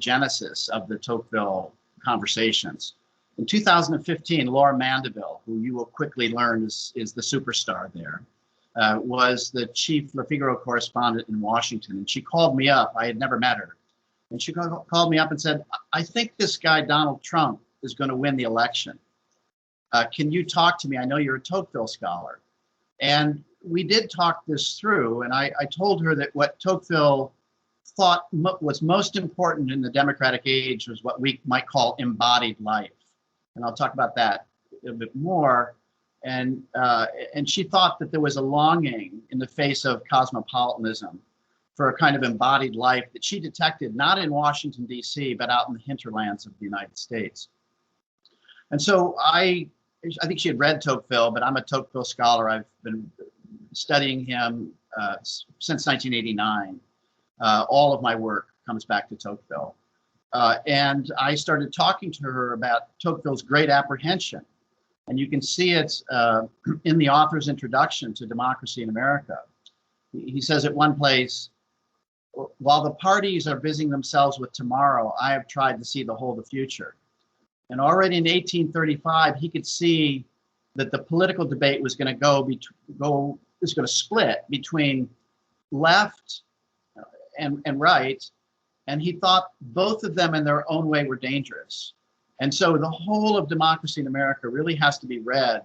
genesis of the Tocqueville Conversations. In 2015, Laura Mandeville, who you will quickly learn is the superstar there, was the chief Le Figaro correspondent in Washington. And she called me up. I had never met her. And she called me up and said, I think this guy, Donald Trump, is going to win the election. Can you talk to me? I know you're a Tocqueville scholar. And we did talk this through. And I told her that what Tocqueville thought was most important in the democratic age was what we might call embodied life. And I'll talk about that a bit more. And she thought that there was a longing in the face of cosmopolitanism for a kind of embodied life that she detected not in Washington, D.C., but out in the hinterlands of the United States. And so I think she had read Tocqueville, but I'm a Tocqueville scholar. I've been studying him since 1989. All of my work comes back to Tocqueville. And I started talking to her about Tocqueville's great apprehension. And you can see it in the author's introduction to Democracy in America. He says at one place, while the parties are busying themselves with tomorrow, I have tried to see the whole of the future. And already in 1835, he could see that the political debate was going to split between left and right. And he thought both of them in their own way were dangerous. And so the whole of Democracy in America really has to be read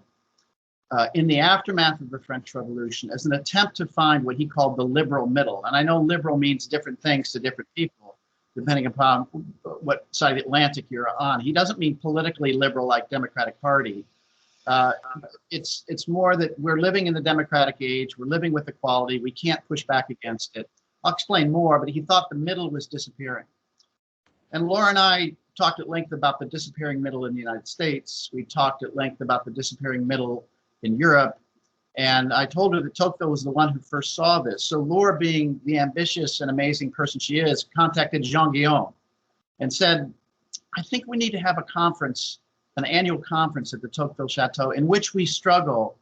in the aftermath of the French Revolution as an attempt to find what he called the liberal middle. And I know liberal means different things to different people, depending upon what side of the Atlantic you're on. He doesn't mean politically liberal like Democratic Party. It's more that we're living in the democratic age, we're living with equality, we can't push back against it. I'll explain more, but he thought the middle was disappearing. And Laura and I talked at length about the disappearing middle in the United States. We talked at length about the disappearing middle in Europe. And I told her that Tocqueville was the one who first saw this. So Laura, being the ambitious and amazing person she is, contacted Jean Guillaume and said, I think we need to have a conference, an annual conference at the Tocqueville Chateau in which we struggle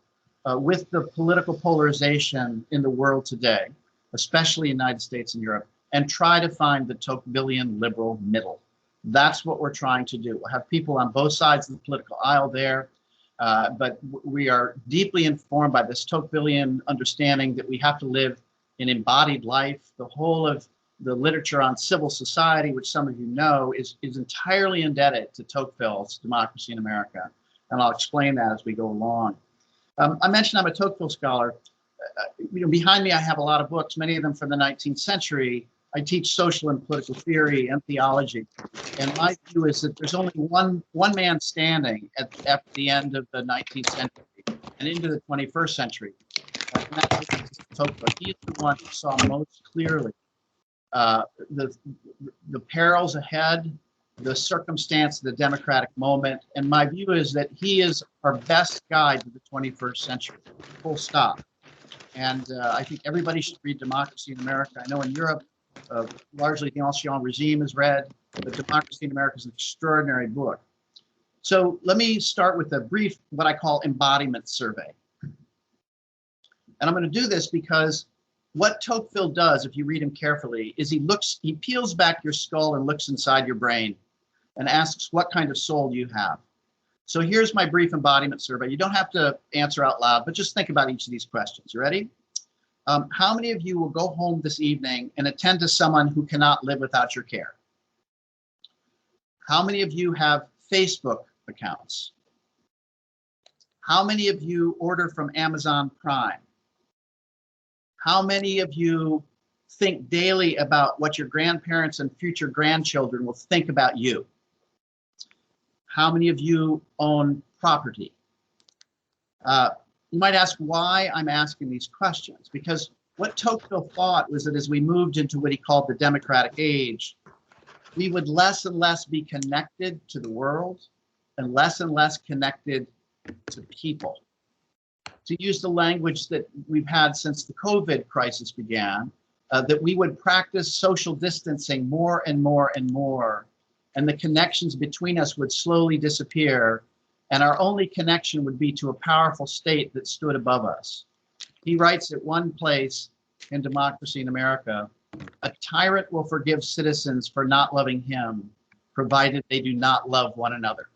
with the political polarization in the world today, especially in the United States and Europe, and try to find the Tocquevillian liberal middle. That's what we're trying to do. We'll have people on both sides of the political aisle there, but we are deeply informed by this Tocquevillian understanding that we have to live in embodied life. The whole of the literature on civil society, which some of you know, is entirely indebted to Tocqueville's Democracy in America. And I'll explain that as we go along. I mentioned I'm a Tocqueville scholar. Behind me, I have a lot of books, many of them from the 19th century. I teach social and political theory and theology. And my view is that there's only one man standing at the end of the 19th century and into the 21st century. And that's Tocqueville. He's the one who saw most clearly the perils ahead, the circumstance of the democratic moment. And my view is that he is our best guide to the 21st century, full stop. And I think everybody should read Democracy in America. I know in Europe, largely the Ancien Regime is read, but Democracy in America is an extraordinary book. So let me start with a brief, what I call embodiment survey. And I'm going to do this because what Tocqueville does, if you read him carefully, is he peels back your skull and looks inside your brain and asks what kind of soul you have. So here's my brief embodiment survey. You don't have to answer out loud, but just think about each of these questions. You ready? How many of you will go home this evening and attend to someone who cannot live without your care? How many of you have Facebook accounts? How many of you order from Amazon Prime? How many of you think daily about what your grandparents and future grandchildren will think about you? How many of you own property? You might ask why I'm asking these questions, because what Tocqueville thought was that as we moved into what he called the democratic age, we would less and less be connected to the world and less connected to people. To use the language that we've had since the COVID crisis began, that we would practice social distancing more and more and more, and the connections between us would slowly disappear, and our only connection would be to a powerful state that stood above us. He writes at one place in Democracy in America, A tyrant will forgive citizens for not loving him, provided they do not love one another.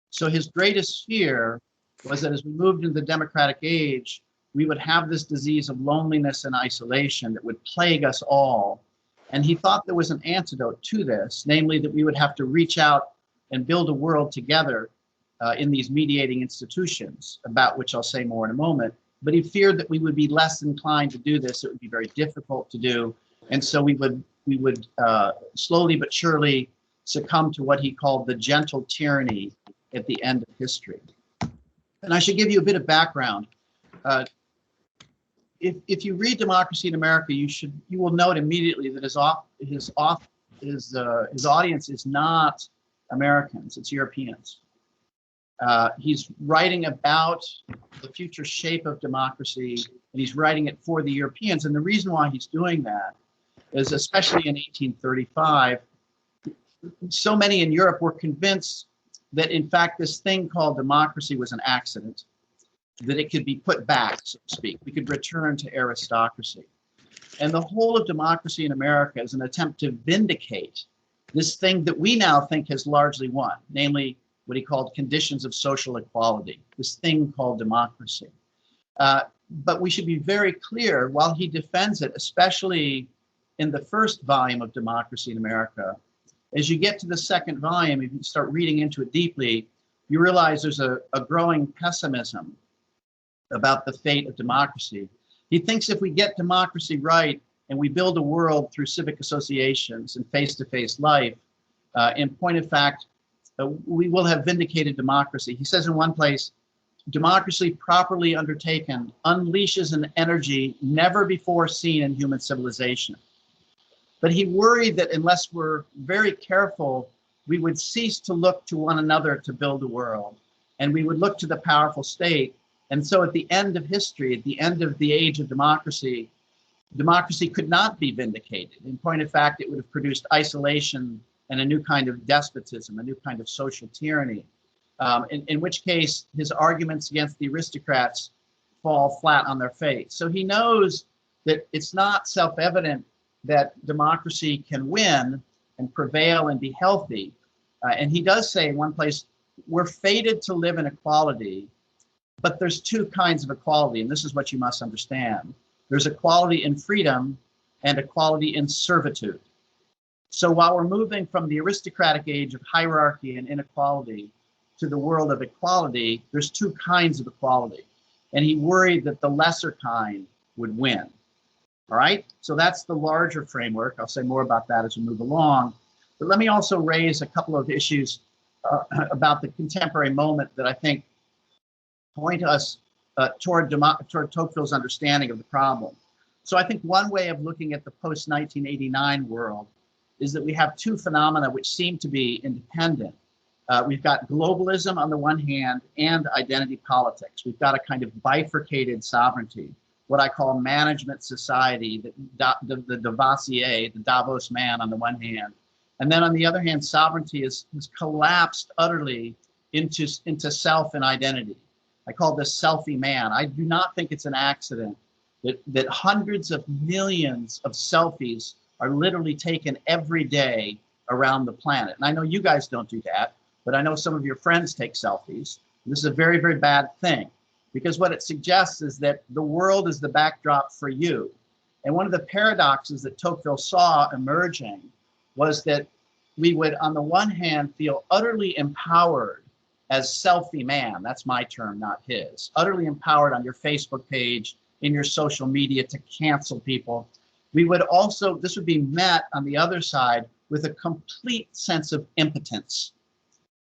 So his greatest fear was that as we moved into the democratic age, we would have this disease of loneliness and isolation that would plague us all. And he thought there was an antidote to this, namely that we would have to reach out and build a world together in these mediating institutions, about which I'll say more in a moment. But he feared that we would be less inclined to do this. It would be very difficult to do. And so we would slowly but surely succumb to what he called the gentle tyranny at the end of history. And I should give you a bit of background. If you read Democracy in America, you will note immediately that his audience is not Americans, it's Europeans. He's writing about the future shape of democracy, and he's writing it for the Europeans. And the reason why he's doing that is, especially in 1835, so many in Europe were convinced that, in fact, this thing called democracy was an accident, that it could be put back, so to speak. We could return to aristocracy. And the whole of Democracy in America is an attempt to vindicate this thing that we now think has largely won, namely what he called conditions of social equality, this thing called democracy. But we should be very clear, while he defends it, especially in the first volume of Democracy in America, as you get to the second volume, if you start reading into it deeply, you realize there's a growing pessimism about the fate of democracy. He thinks if we get democracy right and we build a world through civic associations and face-to-face life, in point of fact, we will have vindicated democracy. He says in one place, democracy properly undertaken unleashes an energy never before seen in human civilization. But he worried that unless we're very careful, we would cease to look to one another to build a world, and we would look to the powerful state. And so at the end of history, at the end of the age of democracy, democracy could not be vindicated. In point of fact, it would have produced isolation and a new kind of despotism, a new kind of social tyranny, in which case his arguments against the aristocrats fall flat on their face. So he knows that it's not self-evident that democracy can win and prevail and be healthy. And he does say in one place, we're fated to live in equality, but there's two kinds of equality, and this is what you must understand. There's equality in freedom and equality in servitude. So while we're moving from the aristocratic age of hierarchy and inequality to the world of equality, there's two kinds of equality. And he worried that the lesser kind would win. All right, so that's the larger framework. I'll say more about that as we move along. But let me also raise a couple of issues about the contemporary moment that I think point us toward Tocqueville's understanding of the problem. So I think one way of looking at the post-1989 world is that we have two phenomena which seem to be independent. We've got globalism on the one hand and identity politics. We've got a kind of bifurcated sovereignty, what I call management society, the Devassier, the Davos man on the one hand. And then on the other hand, sovereignty has collapsed utterly into self and identity. I call this selfie man. I do not think it's an accident that hundreds of millions of selfies are literally taken every day around the planet. And I know you guys don't do that, but I know some of your friends take selfies. This is a very, very bad thing, because what it suggests is that the world is the backdrop for you. And one of the paradoxes that Tocqueville saw emerging was that we would, on the one hand, feel utterly empowered as selfie man. That's my term, not his. Utterly empowered on your Facebook page, in your social media to cancel people. We would also, this would be met on the other side with a complete sense of impotence.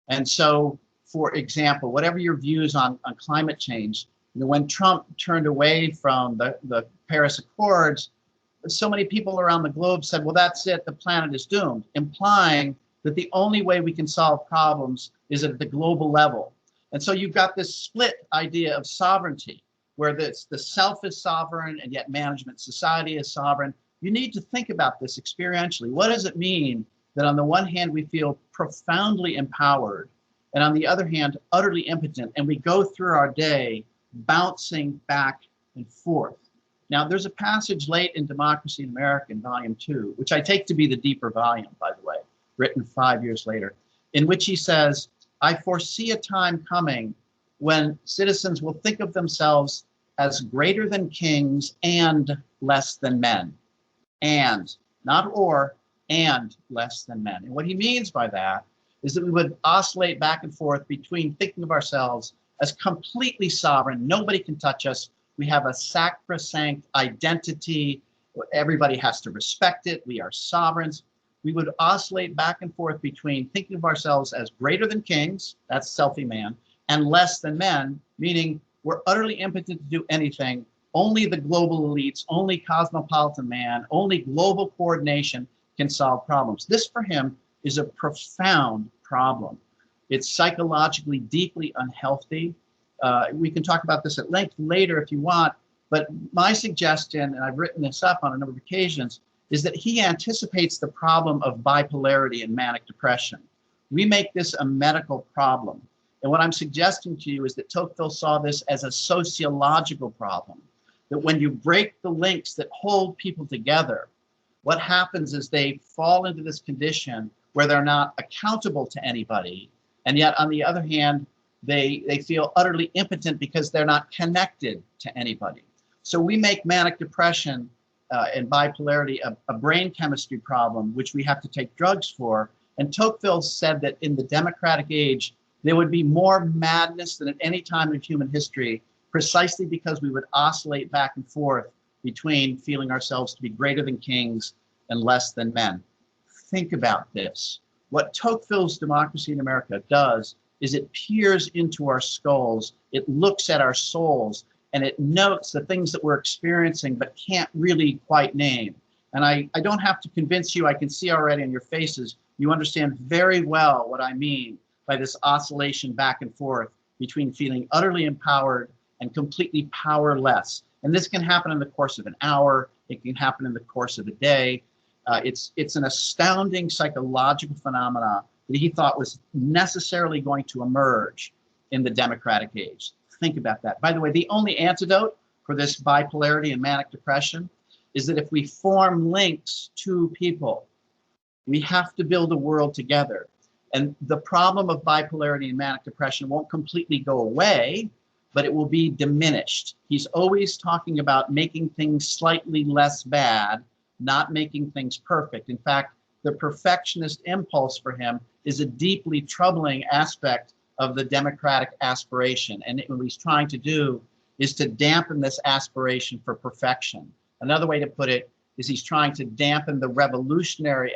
And so, for example, whatever your views on climate change, when Trump turned away from the Paris Accords, so many people around the globe said, well, that's it, the planet is doomed, implying that the only way we can solve problems is at the global level. And so you've got this split idea of sovereignty, where the self is sovereign and yet management society is sovereign. You need to think about this experientially. What does it mean that on the one hand we feel profoundly empowered, and on the other hand utterly impotent, and we go through our day bouncing back and forth? Now, there's a passage late in Democracy in America in Volume 2, which I take to be the deeper volume, by the way, written 5 years later, in which he says, I foresee a time coming when citizens will think of themselves as greater than kings and less than men. And, not or, and less than men. And what he means by that is that we would oscillate back and forth between thinking of ourselves as completely sovereign, nobody can touch us, we have a sacrosanct identity, everybody has to respect it, we are sovereigns. We would oscillate back and forth between thinking of ourselves as greater than kings, that's selfie man, and less than men, meaning we're utterly impotent to do anything. Only the global elites, only cosmopolitan man, only global coordination can solve problems. This for him is a profound problem. It's psychologically deeply unhealthy. We can talk about this at length later if you want, but my suggestion, and I've written this up on a number of occasions, is that he anticipates the problem of bipolarity and manic depression. We make this a medical problem. And what I'm suggesting to you is that Tocqueville saw this as a sociological problem, that when you break the links that hold people together, what happens is they fall into this condition where they're not accountable to anybody, and yet on the other hand, they feel utterly impotent because they're not connected to anybody. So we make manic depression and bipolarity a brain chemistry problem, which we have to take drugs for. And Tocqueville said that in the democratic age, there would be more madness than at any time in human history, precisely because we would oscillate back and forth between feeling ourselves to be greater than kings and less than men. Think about this. What Tocqueville's Democracy in America does is it peers into our skulls, it looks at our souls, and it notes the things that we're experiencing but can't really quite name. And I don't have to convince you, I can see already on your faces, you understand very well what I mean by this oscillation back and forth between feeling utterly empowered and completely powerless. And this can happen in the course of an hour, it can happen in the course of a day. It's an astounding psychological phenomena that he thought was necessarily going to emerge in the democratic age. Think about that. By the way, the only antidote for this bipolarity and manic depression is that if we form links to people, we have to build a world together. And the problem of bipolarity and manic depression won't completely go away, but it will be diminished. He's always talking about making things slightly less bad, not making things perfect. In fact, the perfectionist impulse for him is a deeply troubling aspect of the democratic aspiration. And what he's trying to do is to dampen this aspiration for perfection. Another way to put it is he's trying to dampen the revolutionary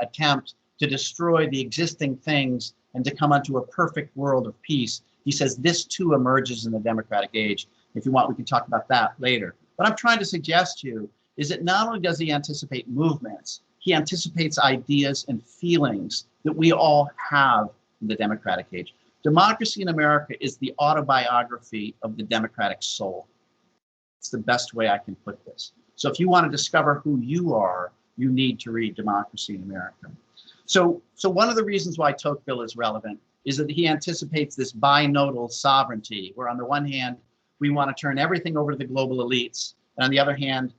attempt to destroy the existing things and to come onto a perfect world of peace. He says this too emerges in the democratic age. If you want, we can talk about that later. What I'm trying to suggest to you is that not only does he anticipate movements, he anticipates ideas and feelings that we all have in the democratic age. Democracy in America is the autobiography of the democratic soul. It's the best way I can put this. So if you want to discover who you are, you need to read Democracy in America. So one of the reasons why Tocqueville is relevant is that he anticipates this binodal sovereignty, where on the one hand, we want to turn everything over to the global elites, and on the other hand,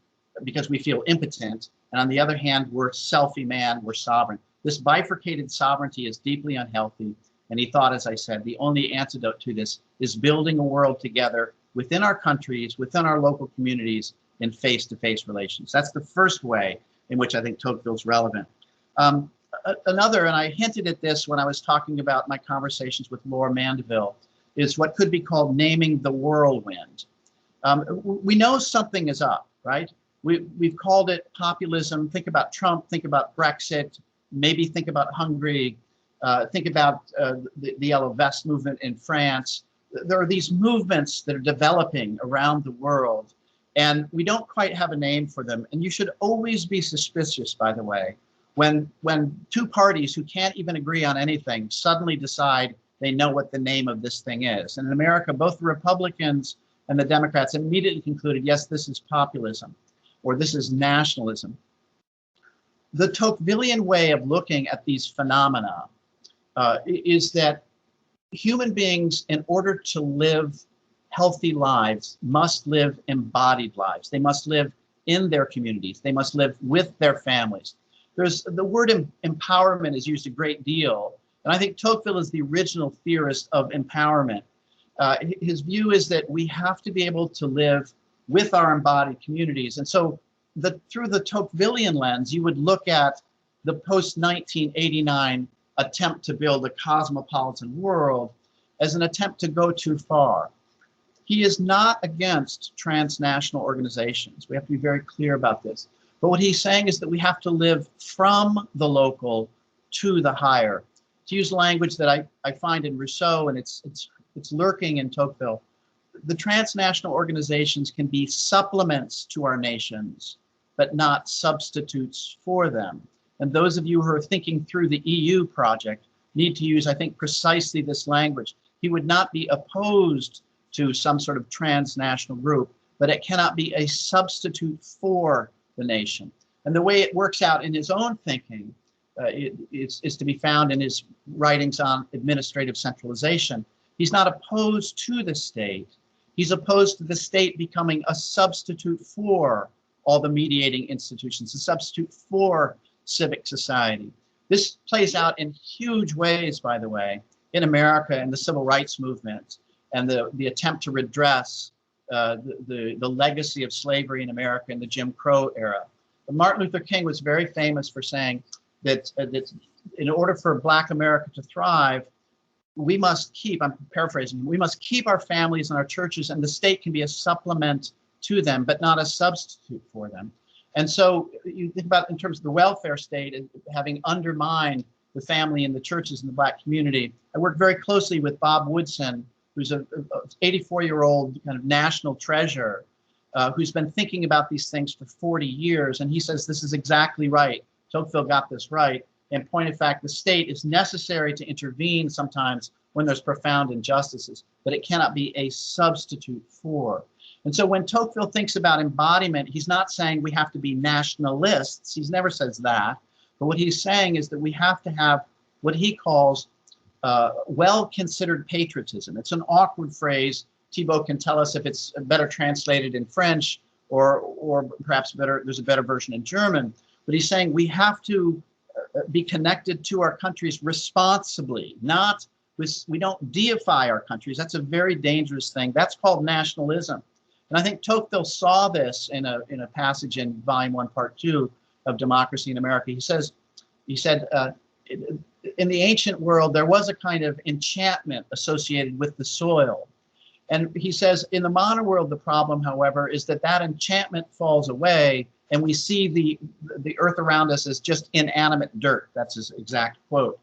because we feel impotent, and on the other hand, we're selfie man, we're sovereign. This bifurcated sovereignty is deeply unhealthy, and he thought, as I said, the only antidote to this is building a world together within our countries, within our local communities, in face-to-face relations. That's the first way in which I think Tocqueville's relevant. Another, and I hinted at this when I was talking about my conversations with Laura Mandeville, is what could be called naming the whirlwind. We know something is up, right? We've called it populism. Think about Trump, think about Brexit, maybe think about Hungary, think about the Yellow Vest movement in France. There are these movements that are developing around the world, and we don't quite have a name for them. And you should always be suspicious, by the way, when two parties who can't even agree on anything suddenly decide they know what the name of this thing is. And in America, both the Republicans and the Democrats immediately concluded, yes, this is populism, or this is nationalism. The Tocquevillian way of looking at these phenomena is that human beings, in order to live healthy lives must live embodied lives. They must live in their communities. They must live with their families. There's the word empowerment is used a great deal. And I think Tocqueville is the original theorist of empowerment. His view is that we have to be able to live with our embodied communities. And so through the Tocquevillian lens, you would look at the post-1989 attempt to build a cosmopolitan world as an attempt to go too far. He is not against transnational organizations. We have to be very clear about this. But what he's saying is that we have to live from the local to the higher. To use language that I find in Rousseau, and it's lurking in Tocqueville, the transnational organizations can be supplements to our nations, but not substitutes for them. And those of you who are thinking through the EU project need to use, I think, precisely this language. He would not be opposed to some sort of transnational group, but it cannot be a substitute for the nation. And the way it works out in his own thinking is to be found in his writings on administrative centralization. He's not opposed to the state. He's opposed to the state becoming a substitute for all the mediating institutions, a substitute for civic society. This plays out in huge ways, by the way, in America and the civil rights movement and the attempt to redress the legacy of slavery in America in the Jim Crow era. But Martin Luther King was very famous for saying that in order for Black America to thrive, we must keep, I'm paraphrasing, we must keep our families and our churches, and the state can be a supplement to them, but not a substitute for them. And so you think about in terms of the welfare state having undermined the family and the churches in the Black community. I work very closely with Bob Woodson, who's an 84-year-old kind of national treasure, who's been thinking about these things for 40 years. And he says this is exactly right. Tocqueville got this right. In point of fact, the state is necessary to intervene sometimes when there's profound injustices, but it cannot be a substitute for. And so when Tocqueville thinks about embodiment, he's not saying we have to be nationalists. He never says that. But what he's saying is that we have to have what he calls well-considered patriotism. It's an awkward phrase. Thibault can tell us if it's better translated in French or perhaps better, there's a better version in German. But he's saying we have to be connected to our countries responsibly, not with, we don't deify our countries. That's a very dangerous thing. That's called nationalism. And I think Tocqueville saw this in a passage in Volume 1, Part 2 of Democracy in America. He said, in the ancient world, there was a kind of enchantment associated with the soil. And he says, in the modern world, the problem, however, is that that enchantment falls away and we see the earth around us as just inanimate dirt. That's his exact quote.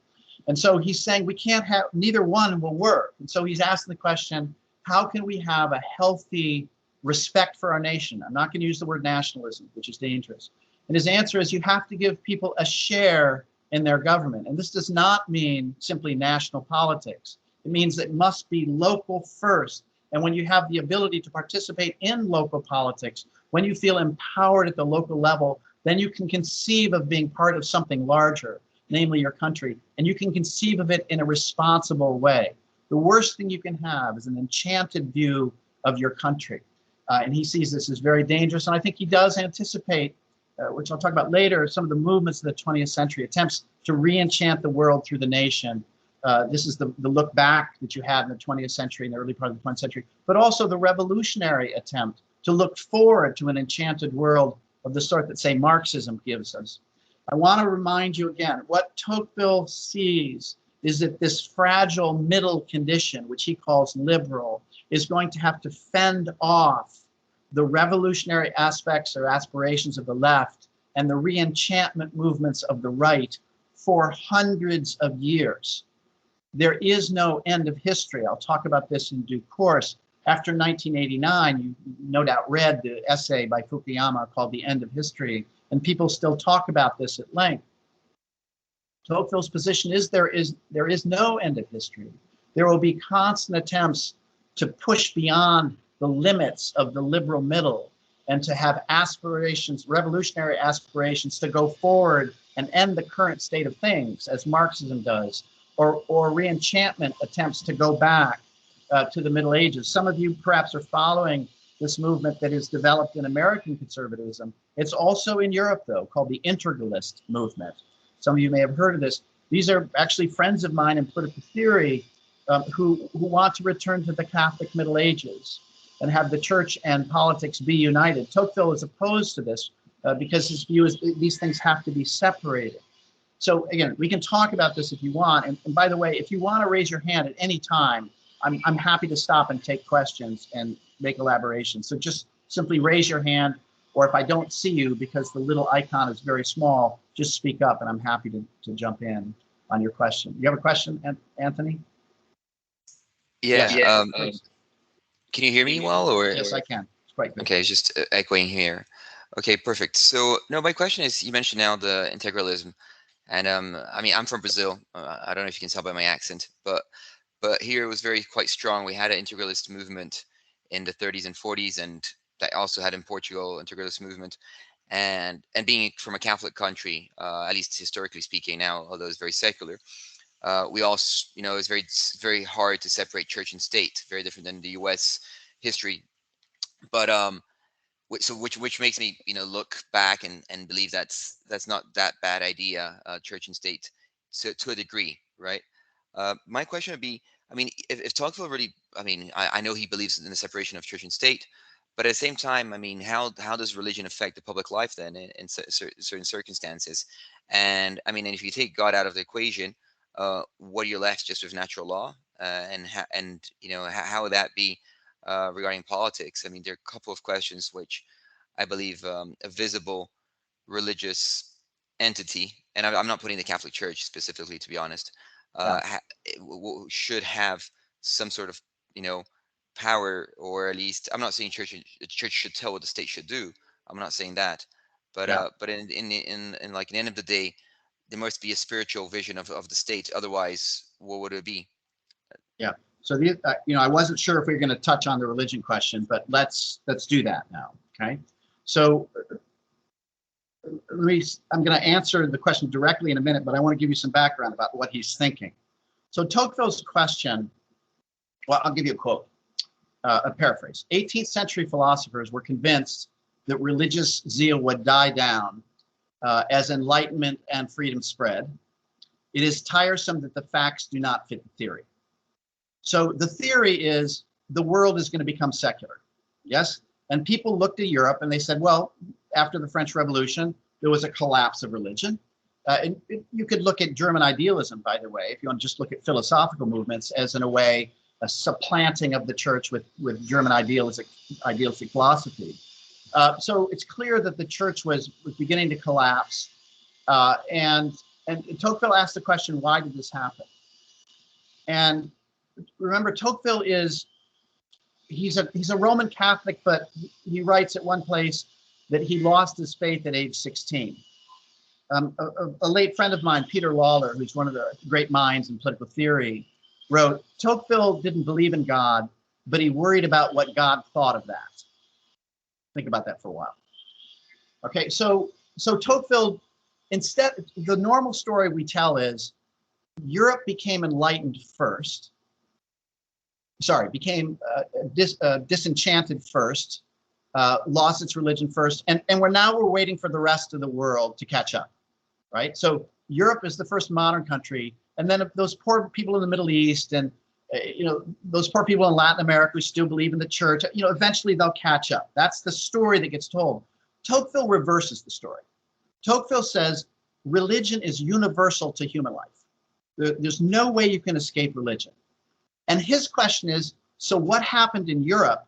And so he's saying we can't have, neither one will work. And so he's asking the question, how can we have a healthy respect for our nation? I'm not going to use the word nationalism, which is dangerous. And his answer is you have to give people a share in their government. And this does not mean simply national politics. It means it must be local first. And when you have the ability to participate in local politics, when you feel empowered at the local level, then you can conceive of being part of something larger, namely your country. And you can conceive of it in a responsible way. The worst thing you can have is an enchanted view of your country. And he sees this as very dangerous. And I think he does anticipate, which I'll talk about later, some of the movements of the 20th century, attempts to re-enchant the world through the nation. This is the look back that you had in the 20th century, in the early part of the 20th century, but also the revolutionary attempt to look forward to an enchanted world of the sort that, say, Marxism gives us. I want to remind you again, what Tocqueville sees is that this fragile middle condition, which he calls liberal, is going to have to fend off the revolutionary aspects or aspirations of the left and the re-enchantment movements of the right for hundreds of years. There is no end of history. I'll talk about this in due course. After 1989, you no doubt read the essay by Fukuyama called The End of History, and people still talk about this at length. Tocqueville's position is there is no end of history. There will be constant attempts to push beyond the limits of the liberal middle and to have aspirations, revolutionary aspirations to go forward and end the current state of things, as Marxism does, or re-enchantment attempts to go back to the Middle Ages. Some of you perhaps are following this movement that is developed in American conservatism. It's also in Europe, though, called the Integralist Movement. Some of you may have heard of this. These are actually friends of mine in political theory who want to return to the Catholic Middle Ages and have the church and politics be united. Tocqueville is opposed to this because his view is these things have to be separated. So again, we can talk about this if you want. And by the way, if you want to raise your hand at any time, I'm happy to stop and take questions and make elaborations. So just simply raise your hand, or if I don't see you because the little icon is very small, just speak up and I'm happy to jump in on your question. You have a question, Anthony? Yeah. Yes, Can you hear me well? Or yes, I can. It's quite good. Okay, it's just echoing here. Okay, perfect. So no, my question is, you mentioned now the integralism, and I mean, I'm from Brazil. I don't know if you can tell by my accent, but here it was quite strong. We had an integralist movement in the 30s and 40s, and that also had in Portugal integralist movement, and being from a Catholic country, at least historically speaking now, although it's very secular, we also, it's very hard to separate church and state, very different than the U.S. history. But which makes me look back and believe that's not that bad idea, church and state, to a degree, right? My question would be, I mean, if Tocqueville really, I mean, I know he believes in the separation of church and state, but at the same time, I mean, how does religion affect the public life then in certain circumstances? And I mean, and if you take God out of the equation, what you're left just with natural law, and how would that be regarding politics? I mean, there are a couple of questions which I believe a visible religious entity, and I'm not putting the Catholic Church specifically, to be honest, should have some sort of power, or at least, I'm not saying the church should tell what the state should do. I'm not saying that, but in like the end of the day, there must be a spiritual vision of the state. Otherwise, what would it be? Yeah. So I wasn't sure if we were going to touch on the religion question, but let's do that now. Okay. So I'm going to answer the question directly in a minute, but I want to give you some background about what he's thinking. So Tocqueville's question, well, I'll give you a quote, a paraphrase. 18th century philosophers were convinced that religious zeal would die down as enlightenment and freedom spread. It is tiresome that the facts do not fit the theory. So the theory is the world is going to become secular. Yes? And people looked at Europe and they said, well, after the French Revolution, there was a collapse of religion. You could look at German idealism, by the way, if you want to just look at philosophical movements as, in a way, a supplanting of the church with German idealistic philosophy. So it's clear that the church was beginning to collapse. And Tocqueville asked the question, why did this happen? And remember, Tocqueville he's a Roman Catholic, but he writes at one place that he lost his faith at age 16. A late friend of mine, Peter Lawler, who's one of the great minds in political theory, wrote, Tocqueville didn't believe in God, but he worried about what God thought of that. Think about that for a while. Okay, so Tocqueville, instead, the normal story we tell is Europe became enlightened first. Became disenchanted first, lost its religion first, and we're waiting for the rest of the world to catch up, right? So Europe is the first modern country, and then those poor people in the Middle East and those poor people in Latin America who still believe in the church, eventually they'll catch up. That's the story that gets told. Tocqueville reverses the story. Tocqueville says religion is universal to human life. There's no way you can escape religion. And his question is, so what happened in Europe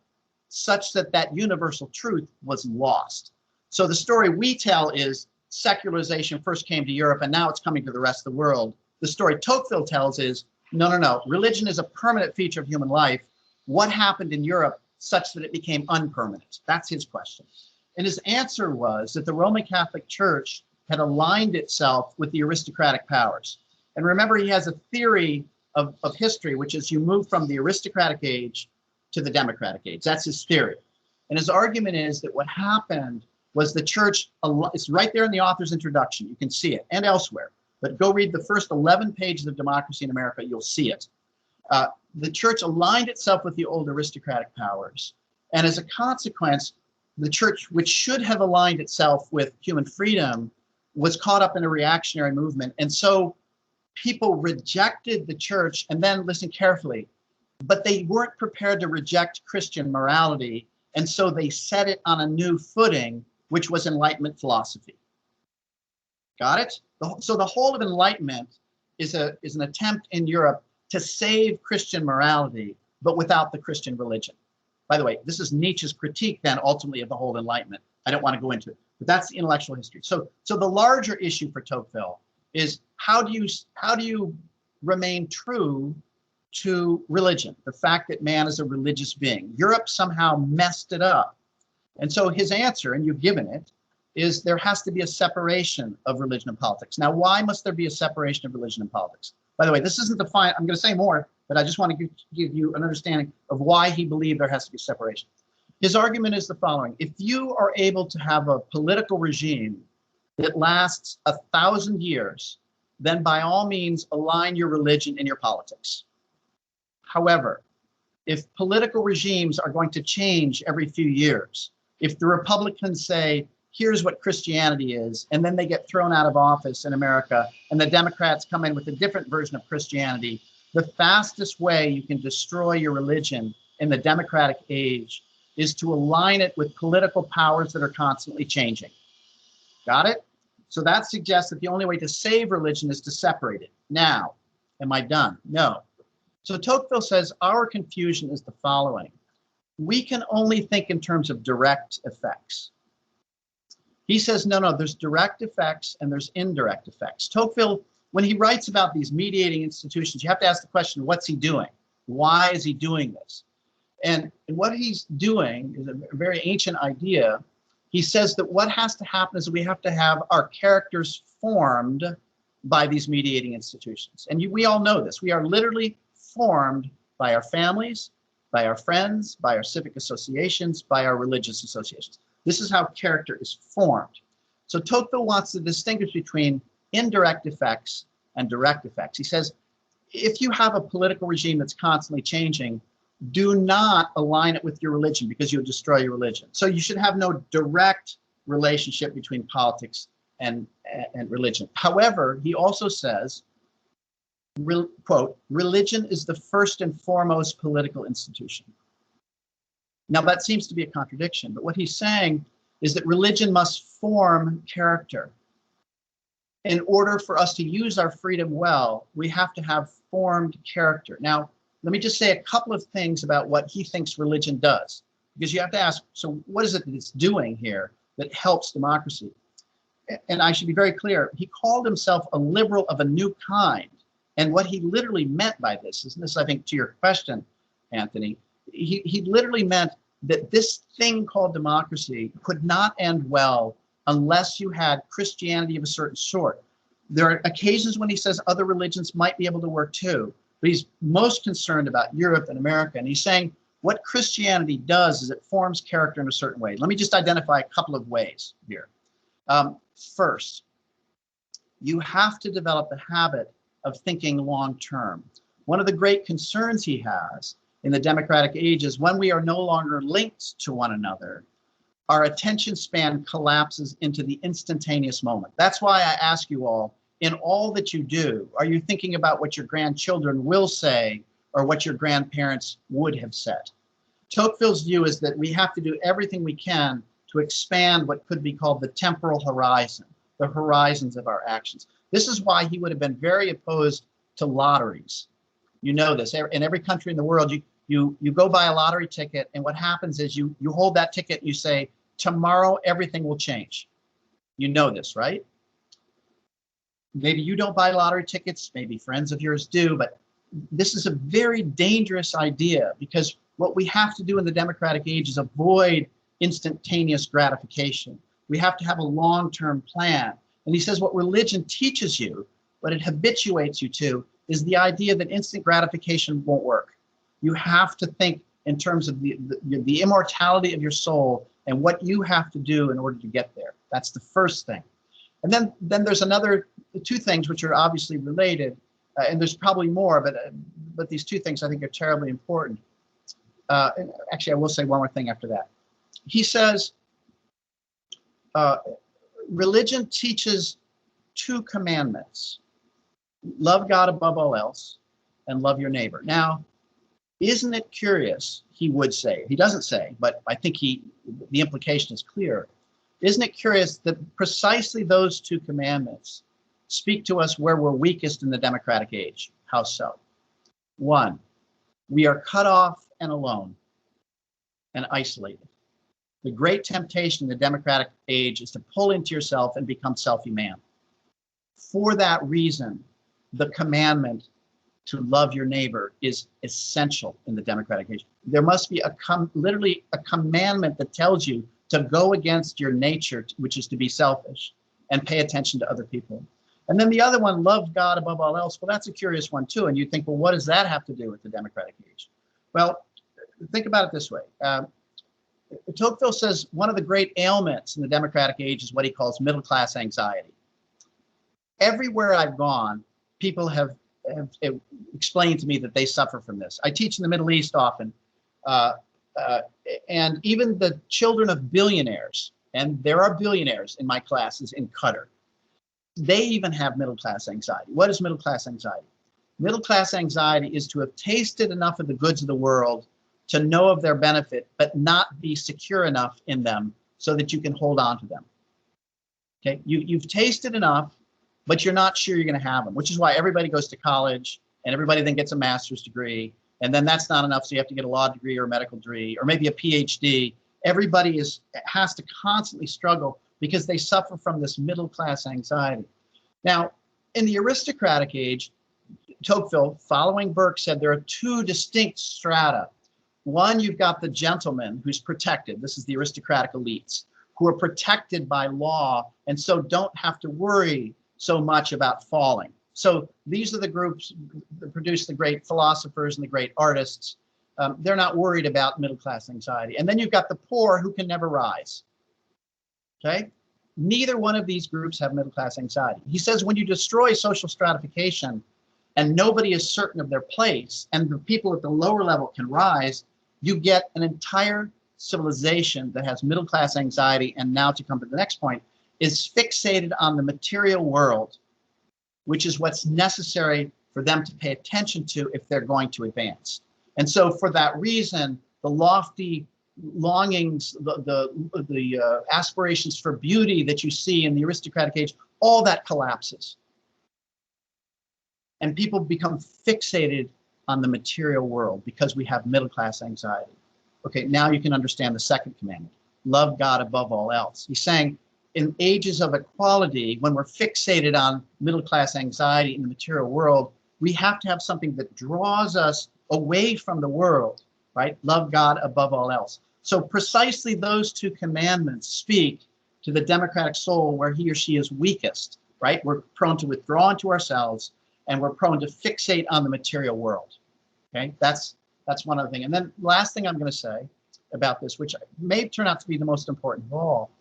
such that universal truth was lost? So the story we tell is secularization first came to Europe and now it's coming to the rest of the world. The story Tocqueville tells is, no. Religion is a permanent feature of human life. What happened in Europe such that it became unpermanent? That's his question. And his answer was that the Roman Catholic Church had aligned itself with the aristocratic powers. And remember, he has a theory of history, which is you move from the aristocratic age to the democratic age. That's his theory. And his argument is that what happened was the church, it's right there in the author's introduction, you can see it, and elsewhere. But go read the first 11 pages of Democracy in America, you'll see it. the church aligned itself with the old aristocratic powers. And as a consequence, the church, which should have aligned itself with human freedom, was caught up in a reactionary movement. And so people rejected the church, and then listen carefully, but they weren't prepared to reject Christian morality. And so they set it on a new footing, which was Enlightenment philosophy. Got it? So the whole of Enlightenment is an attempt in Europe to save Christian morality, but without the Christian religion. By the way, this is Nietzsche's critique then ultimately of the whole Enlightenment. I don't want to go into it, but that's the intellectual history. So the larger issue for Tocqueville is how do you remain true to religion, the fact that man is a religious being. Europe somehow messed it up. And so his answer, and you've given it, is there has to be a separation of religion and politics. Now, why must there be a separation of religion and politics? By the way, this isn't the final, I'm going to say more, but I just want to give you an understanding of why he believed there has to be separation. His argument is the following. If you are able to have a political regime that lasts 1,000 years, then by all means align your religion and your politics. However, if political regimes are going to change every few years, if the Republicans say, here's what Christianity is, and then they get thrown out of office in America, and the Democrats come in with a different version of Christianity, the fastest way you can destroy your religion in the democratic age is to align it with political powers that are constantly changing. Got it? So that suggests that the only way to save religion is to separate it. Now, am I done? No. So Tocqueville says our confusion is the following. We can only think in terms of direct effects. He says, no, there's direct effects and there's indirect effects. Tocqueville, when he writes about these mediating institutions, you have to ask the question, what's he doing? Why is he doing this? And what he's doing is a very ancient idea. He says that what has to happen is we have to have our characters formed by these mediating institutions. And we all know this. We are literally formed by our families, by our friends, by our civic associations, by our religious associations. This is how character is formed. So Tocqueville wants to distinguish between indirect effects and direct effects. He says, if you have a political regime that's constantly changing, do not align it with your religion because you'll destroy your religion. So you should have no direct relationship between politics and religion. However, he also says, quote, religion is the first and foremost political institution. Now that seems to be a contradiction, but what he's saying is that religion must form character. In order for us to use our freedom well, we have to have formed character. Now, let me just say a couple of things about what he thinks religion does, because you have to ask, so what is it that it's doing here that helps democracy? And I should be very clear, he called himself a liberal of a new kind. And what he literally meant by this, and this I think to your question, Anthony, he literally meant that this thing called democracy could not end well unless you had Christianity of a certain sort. There are occasions when he says other religions might be able to work too, but he's most concerned about Europe and America. And he's saying what Christianity does is it forms character in a certain way. Let me just identify a couple of ways here. First, you have to develop the habit of thinking long term. One of the great concerns he has in the democratic age is when we are no longer linked to one another, our attention span collapses into the instantaneous moment. That's why I ask you all, in all that you do, are you thinking about what your grandchildren will say or what your grandparents would have said? Tocqueville's view is that we have to do everything we can to expand what could be called the temporal horizon, the horizons of our actions. This is why he would have been very opposed to lotteries. You know this, in every country in the world, you go buy a lottery ticket, and what happens is you hold that ticket and you say, tomorrow everything will change. You know this, right? Maybe you don't buy lottery tickets, maybe friends of yours do, but this is a very dangerous idea because what we have to do in the democratic age is avoid instantaneous gratification. We have to have a long-term plan. And he says what religion teaches you, what it habituates you to, is the idea that instant gratification won't work. You have to think in terms of the immortality of your soul and what you have to do in order to get there. That's the first thing. And then there's two things which are obviously related, and there's probably more, but but these two things I think are terribly important. And actually, I will say one more thing after that. He says, religion teaches two commandments: love God above all else and love your neighbor. Now, isn't it curious, he would say, he doesn't say, but I think the implication is clear. Isn't it curious that precisely those two commandments speak to us where we're weakest in the democratic age? How so? One, we are cut off and alone and isolated. The great temptation in the democratic age is to pull into yourself and become self-eman. For that reason, the commandment to love your neighbor is essential in the democratic age. There must be literally a commandment that tells you to go against your nature, which is to be selfish, and pay attention to other people. And then the other one, love God above all else. Well, that's a curious one too. And you think, well, what does that have to do with the democratic age? Well, think about it this way. Tocqueville says one of the great ailments in the democratic age is what he calls middle-class anxiety. Everywhere I've gone, people have explained to me that they suffer from this. I teach in the Middle East often, and even the children of billionaires, and there are billionaires in my classes in Qatar, they even have middle-class anxiety. What is middle-class anxiety? Middle-class anxiety is to have tasted enough of the goods of the world to know of their benefit, but not be secure enough in them so that you can hold on to them. Okay, you've tasted enough, but you're not sure you're going to have them, which is why everybody goes to college and everybody then gets a master's degree. And then that's not enough. So you have to get a law degree or a medical degree or maybe a PhD. Everybody has to constantly struggle because they suffer from this middle-class anxiety. Now, in the aristocratic age, Tocqueville, following Burke, said there are two distinct strata. One, you've got the gentleman who's protected. This is the aristocratic elites who are protected by law and so don't have to worry so much about falling. So these are the groups that produce the great philosophers and the great artists. They're not worried about middle-class anxiety. And then you've got the poor who can never rise. Okay? Neither one of these groups have middle-class anxiety. He says when you destroy social stratification and nobody is certain of their place and the people at the lower level can rise, you get an entire civilization that has middle-class anxiety, and now to come to the next point, is fixated on the material world, which is what's necessary for them to pay attention to if they're going to advance. And so for that reason, the lofty longings, the aspirations for beauty that you see in the aristocratic age, all that collapses. And people become fixated on the material world because we have middle-class anxiety. Okay, now you can understand the second commandment, love God above all else. He's saying, in ages of equality, when we're fixated on middle-class anxiety in the material world, we have to have something that draws us away from the world, right? Love God above all else. So precisely those two commandments speak to the democratic soul where he or she is weakest, right? We're prone to withdraw into ourselves and we're prone to fixate on the material world, okay? That's one other thing. And then last thing I'm going to say about this, which may turn out to be the most important of all,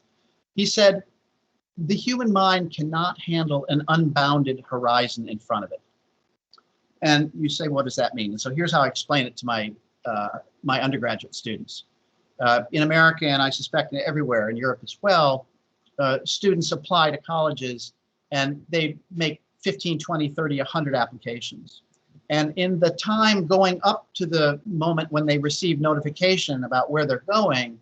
he said, the human mind cannot handle an unbounded horizon in front of it. And you say, what does that mean? And so here's how I explain it to my undergraduate students. In America, and I suspect everywhere in Europe as well, students apply to colleges and they make 15, 20, 30, 100 applications. And in the time going up to the moment when they receive notification about where they're going,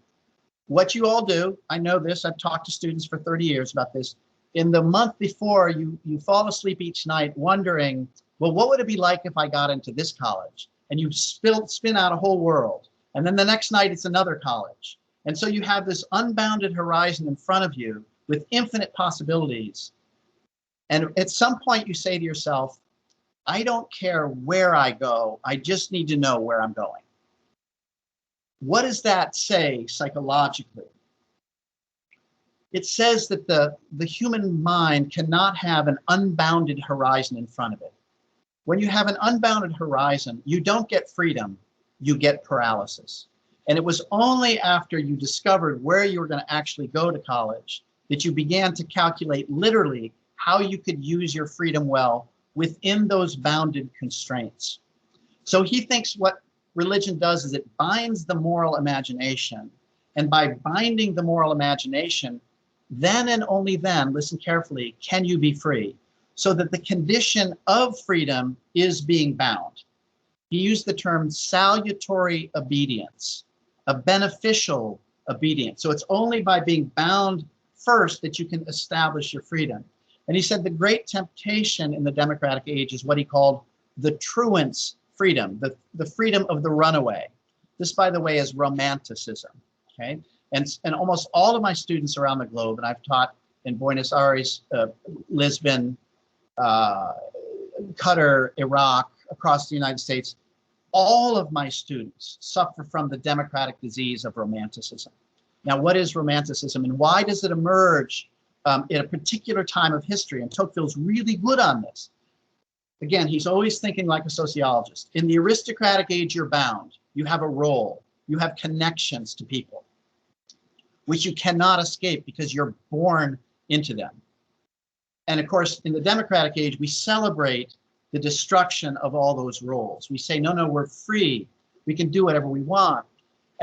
what you all do, I know this, I've talked to students for 30 years about this. In the month before, you fall asleep each night wondering, well, what would it be like if I got into this college? And you spin out a whole world. And then the next night, it's another college. And so you have this unbounded horizon in front of you with infinite possibilities. And at some point, you say to yourself, I don't care where I go. I just need to know where I'm going. What does that say psychologically? It says that the human mind cannot have an unbounded horizon in front of it. When you have an unbounded horizon, you don't get freedom, you get paralysis. And it was only after you discovered where you were going to actually go to college that you began to calculate literally how you could use your freedom well within those bounded constraints. So he thinks what religion does is it binds the moral imagination. And by binding the moral imagination, then and only then, listen carefully, can you be free. So that the condition of freedom is being bound. He used the term salutary obedience, a beneficial obedience. So it's only by being bound first that you can establish your freedom. And he said the great temptation in the democratic age is what he called the truant's freedom, the freedom of the runaway. This, by the way, is romanticism. Okay, and almost all of my students around the globe, and I've taught in Buenos Aires, Lisbon, Qatar, Iraq, across the United States, all of my students suffer from the democratic disease of romanticism. Now, what is romanticism and why does it emerge in a particular time of history? And Tocqueville's really good on this. Again, he's always thinking like a sociologist. In the aristocratic age, you're bound. You have a role. You have connections to people, which you cannot escape because you're born into them. And of course, in the democratic age, we celebrate the destruction of all those roles. We say, no, no, we're free. We can do whatever we want.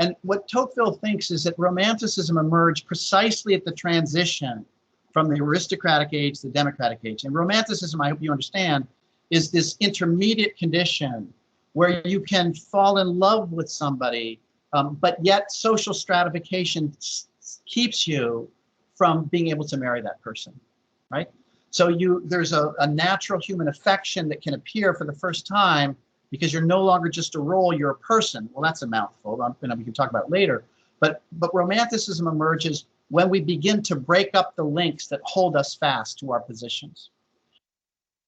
And what Tocqueville thinks is that romanticism emerged precisely at the transition from the aristocratic age to the democratic age. And romanticism, I hope you understand, is this intermediate condition where you can fall in love with somebody, but yet social stratification keeps you from being able to marry that person, right? So there's a natural human affection that can appear for the first time because you're no longer just a role, you're a person. Well, that's a mouthful. We can talk about it later. But romanticism emerges when we begin to break up the links that hold us fast to our positions.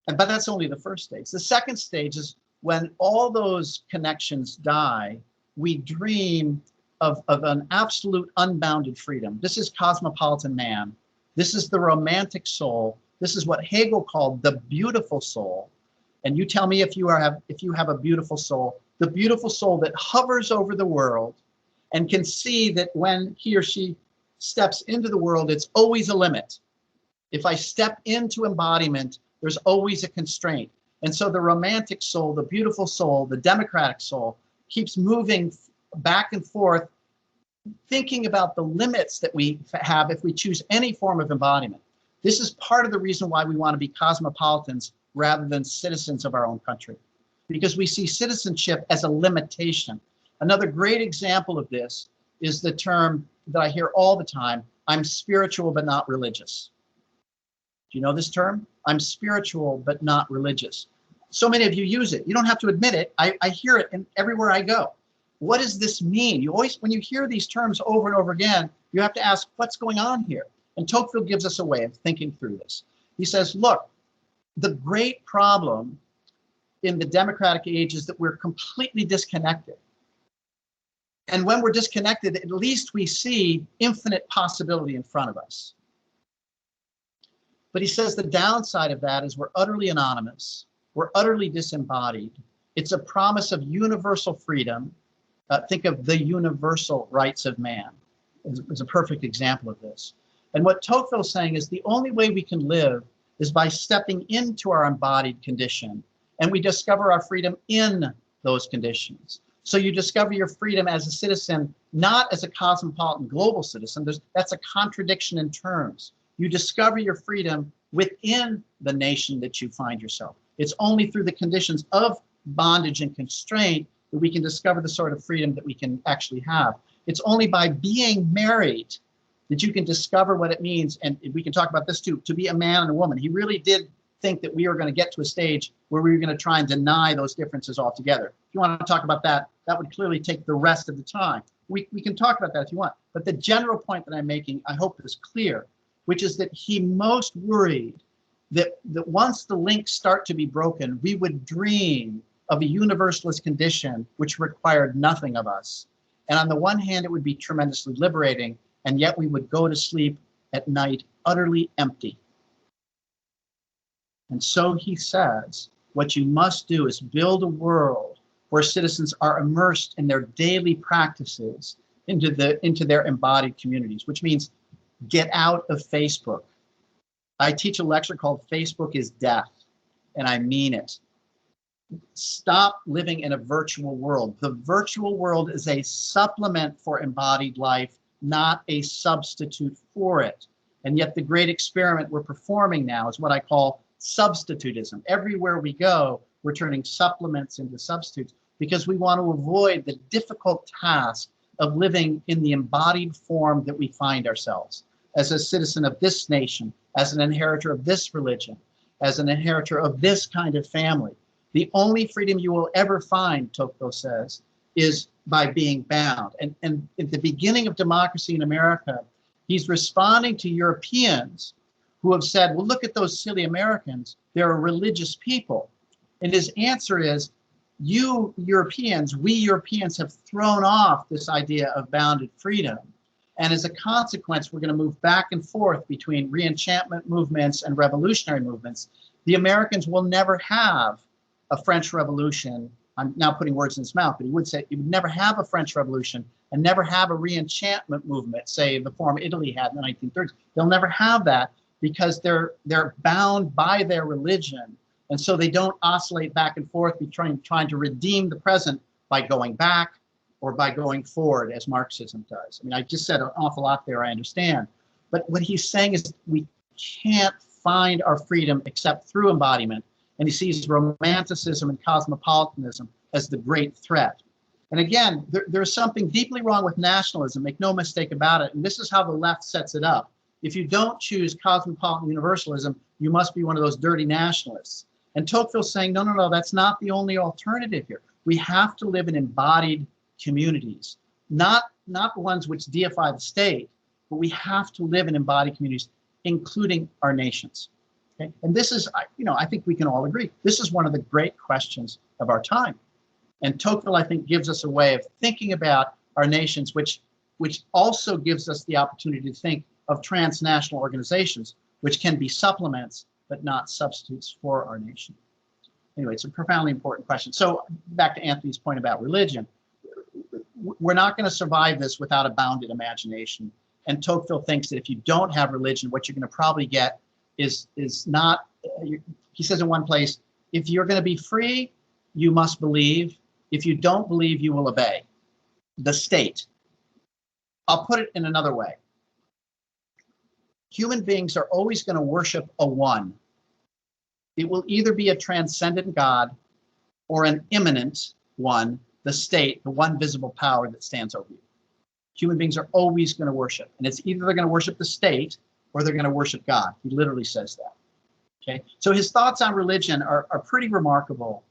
But that's only the first stage. The second stage is when all those connections die, we dream of an absolute unbounded freedom. This is cosmopolitan man. This is the romantic soul. This is what Hegel called the beautiful soul. And you tell me if you have a beautiful soul, the beautiful soul that hovers over the world and can see that when he or she steps into the world, it's always a limit. If I step into embodiment, there's always a constraint. And so the romantic soul, the beautiful soul, the democratic soul keeps moving back and forth, thinking about the limits that we have if we choose any form of embodiment. This is part of the reason why we want to be cosmopolitans rather than citizens of our own country, because we see citizenship as a limitation. Another great example of this is the term that I hear all the time, I'm spiritual but not religious. Do you know this term? I'm spiritual but not religious. So many of you use it. You don't have to admit it. I hear it everywhere I go. What does this mean? You always, when you hear these terms over and over again, you have to ask, what's going on here? And Tocqueville gives us a way of thinking through this. He says, look, the great problem in the democratic age is that we're completely disconnected. And when we're disconnected, at least we see infinite possibility in front of us. But he says the downside of that is we're utterly anonymous. We're utterly disembodied. It's a promise of universal freedom. Think of the universal rights of man as a perfect example of this. And what Tocqueville's saying is the only way we can live is by stepping into our embodied condition. And we discover our freedom in those conditions. So you discover your freedom as a citizen, not as a cosmopolitan global citizen. That's a contradiction in terms. You discover your freedom within the nation that you find yourself. It's only through the conditions of bondage and constraint that we can discover the sort of freedom that we can actually have. It's only by being married that you can discover what it means, and we can talk about this too, to be a man and a woman. He really did think that we were going to get to a stage where we were going to try and deny those differences altogether. If you want to talk about that, that would clearly take the rest of the time. We can talk about that if you want. But the general point that I'm making, I hope is clear, which is that he most worried that once the links start to be broken, we would dream of a universalist condition which required nothing of us. And on the one hand, it would be tremendously liberating, and yet we would go to sleep at night utterly empty. And so he says, what you must do is build a world where citizens are immersed in their daily practices into their embodied communities, which means get out of Facebook. I teach a lecture called Facebook is Death, and I mean it. Stop living in a virtual world. The virtual world is a supplement for embodied life, not a substitute for it. And yet the great experiment we're performing now is what I call substitutism. Everywhere we go, we're turning supplements into substitutes because we want to avoid the difficult task of living in the embodied form that we find ourselves as a citizen of this nation, as an inheritor of this religion, as an inheritor of this kind of family. The only freedom you will ever find, Tocqueville says, is by being bound. And at the beginning of democracy in America, he's responding to Europeans who have said, well, look at those silly Americans. They're a religious people. And his answer is, you Europeans, we Europeans have thrown off this idea of bounded freedom. And as a consequence, we're going to move back and forth between re-enchantment movements and revolutionary movements. The Americans will never have a French Revolution. I'm now putting words in his mouth, but he would say he would never have a French Revolution and never have a re-enchantment movement, say the form Italy had in the 1930s. They'll never have that because they're bound by their religion. And so they don't oscillate back and forth between trying to redeem the present by going back or by going forward, as Marxism does. I mean, I just said an awful lot there, I understand. But what he's saying is we can't find our freedom except through embodiment. And he sees romanticism and cosmopolitanism as the great threat. And again, there's something deeply wrong with nationalism, make no mistake about it. And this is how the left sets it up. If you don't choose cosmopolitan universalism, you must be one of those dirty nationalists. And Tocqueville's saying, no, no, no, that's not the only alternative here. We have to live in embodied communities, not the ones which deify the state, but we have to live in embodied communities, including our nations. Okay? And this is, I think we can all agree, this is one of the great questions of our time. And Tocqueville, I think, gives us a way of thinking about our nations, which also gives us the opportunity to think of transnational organizations, which can be supplements, but not substitutes for our nation. Anyway, it's a profoundly important question. So back to Anthony's point about religion. We're not going to survive this without a bounded imagination. And Tocqueville thinks that if you don't have religion, what you're going to probably get is not, he says in one place, if you're going to be free, you must believe. If you don't believe, you will obey the state. I'll put it in another way. Human beings are always going to worship a one. It will either be a transcendent God or an immanent one, the state, the one visible power that stands over you. Human beings are always going to worship. And it's either they're going to worship the state or they're going to worship God. He literally says that. Okay. So his thoughts on religion are pretty remarkable.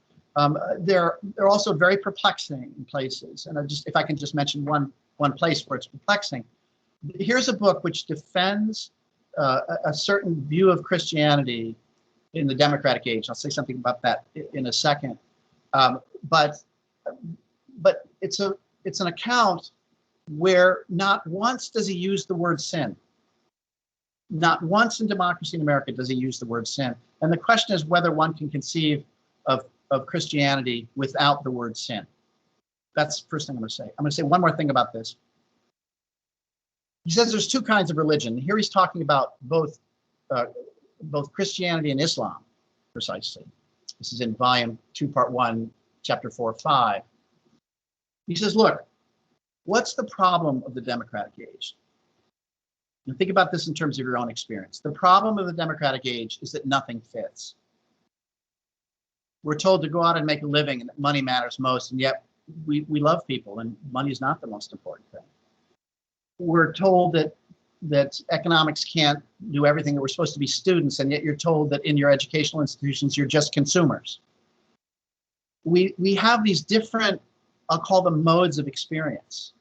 They're also very perplexing in places. And if I can just mention one place where it's perplexing. Here's a book which defends a certain view of Christianity in the democratic age. I'll say something about that in a second. But it's an account where not once does he use the word sin. Not once in Democracy in America does he use the word sin. And the question is whether one can conceive of Christianity without the word sin. That's the first thing I'm going to say. I'm going to say one more thing about this. He says there's two kinds of religion. Here he's talking about both Christianity and Islam, precisely. This is in volume 2, part 1, chapter 4, 5. He says, look, what's the problem of the democratic age? And think about this in terms of your own experience. The problem of the democratic age is that nothing fits. We're told to go out and make a living and that money matters most, and yet we love people and money is not the most important thing. We're told that economics can't do everything, that we're supposed to be students, and yet you're told that in your educational institutions, you're just consumers. We have these different, I'll call them modes of experience.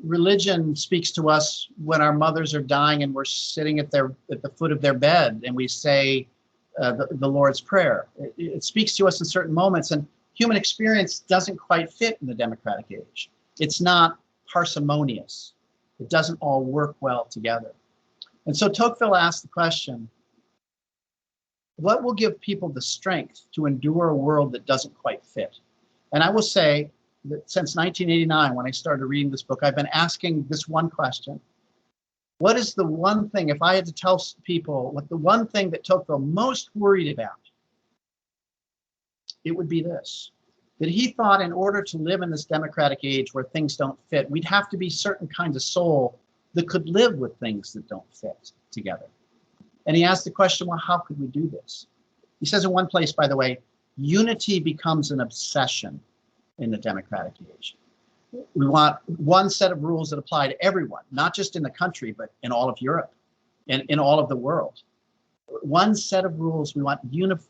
Religion speaks to us when our mothers are dying and we're sitting at the foot of their bed and we say the Lord's Prayer. It speaks to us in certain moments, and human experience doesn't quite fit in the democratic age. It's not parsimonious. It doesn't all work well together. And so Tocqueville asked the question, what will give people the strength to endure a world that doesn't quite fit? And I will say that since 1989, when I started reading this book, I've been asking this one question. What is the one thing, if I had to tell people what the one thing that Tocqueville most worried about, it would be this, that he thought in order to live in this democratic age where things don't fit, we'd have to be certain kinds of soul that could live with things that don't fit together. And he asked the question, well, how could we do this? He says in one place, by the way, unity becomes an obsession in the democratic age. We want one set of rules that apply to everyone, not just in the country, but in all of Europe and in all of the world. One set of rules, we want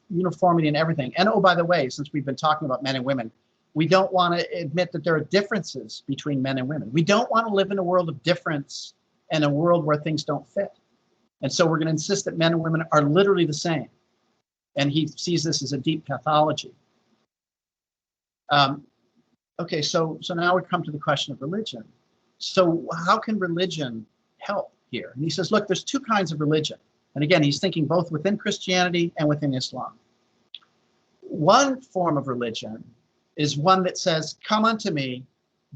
uniformity in everything. And oh, by the way, since we've been talking about men and women, we don't want to admit that there are differences between men and women. We don't want to live in a world of difference and a world where things don't fit. And so we're going to insist that men and women are literally the same. And he sees this as a deep pathology. Okay, so now we come to the question of religion. So how can religion help here? And he says, look, there's two kinds of religion. And again, he's thinking both within Christianity and within Islam. One form of religion is one that says, come unto me,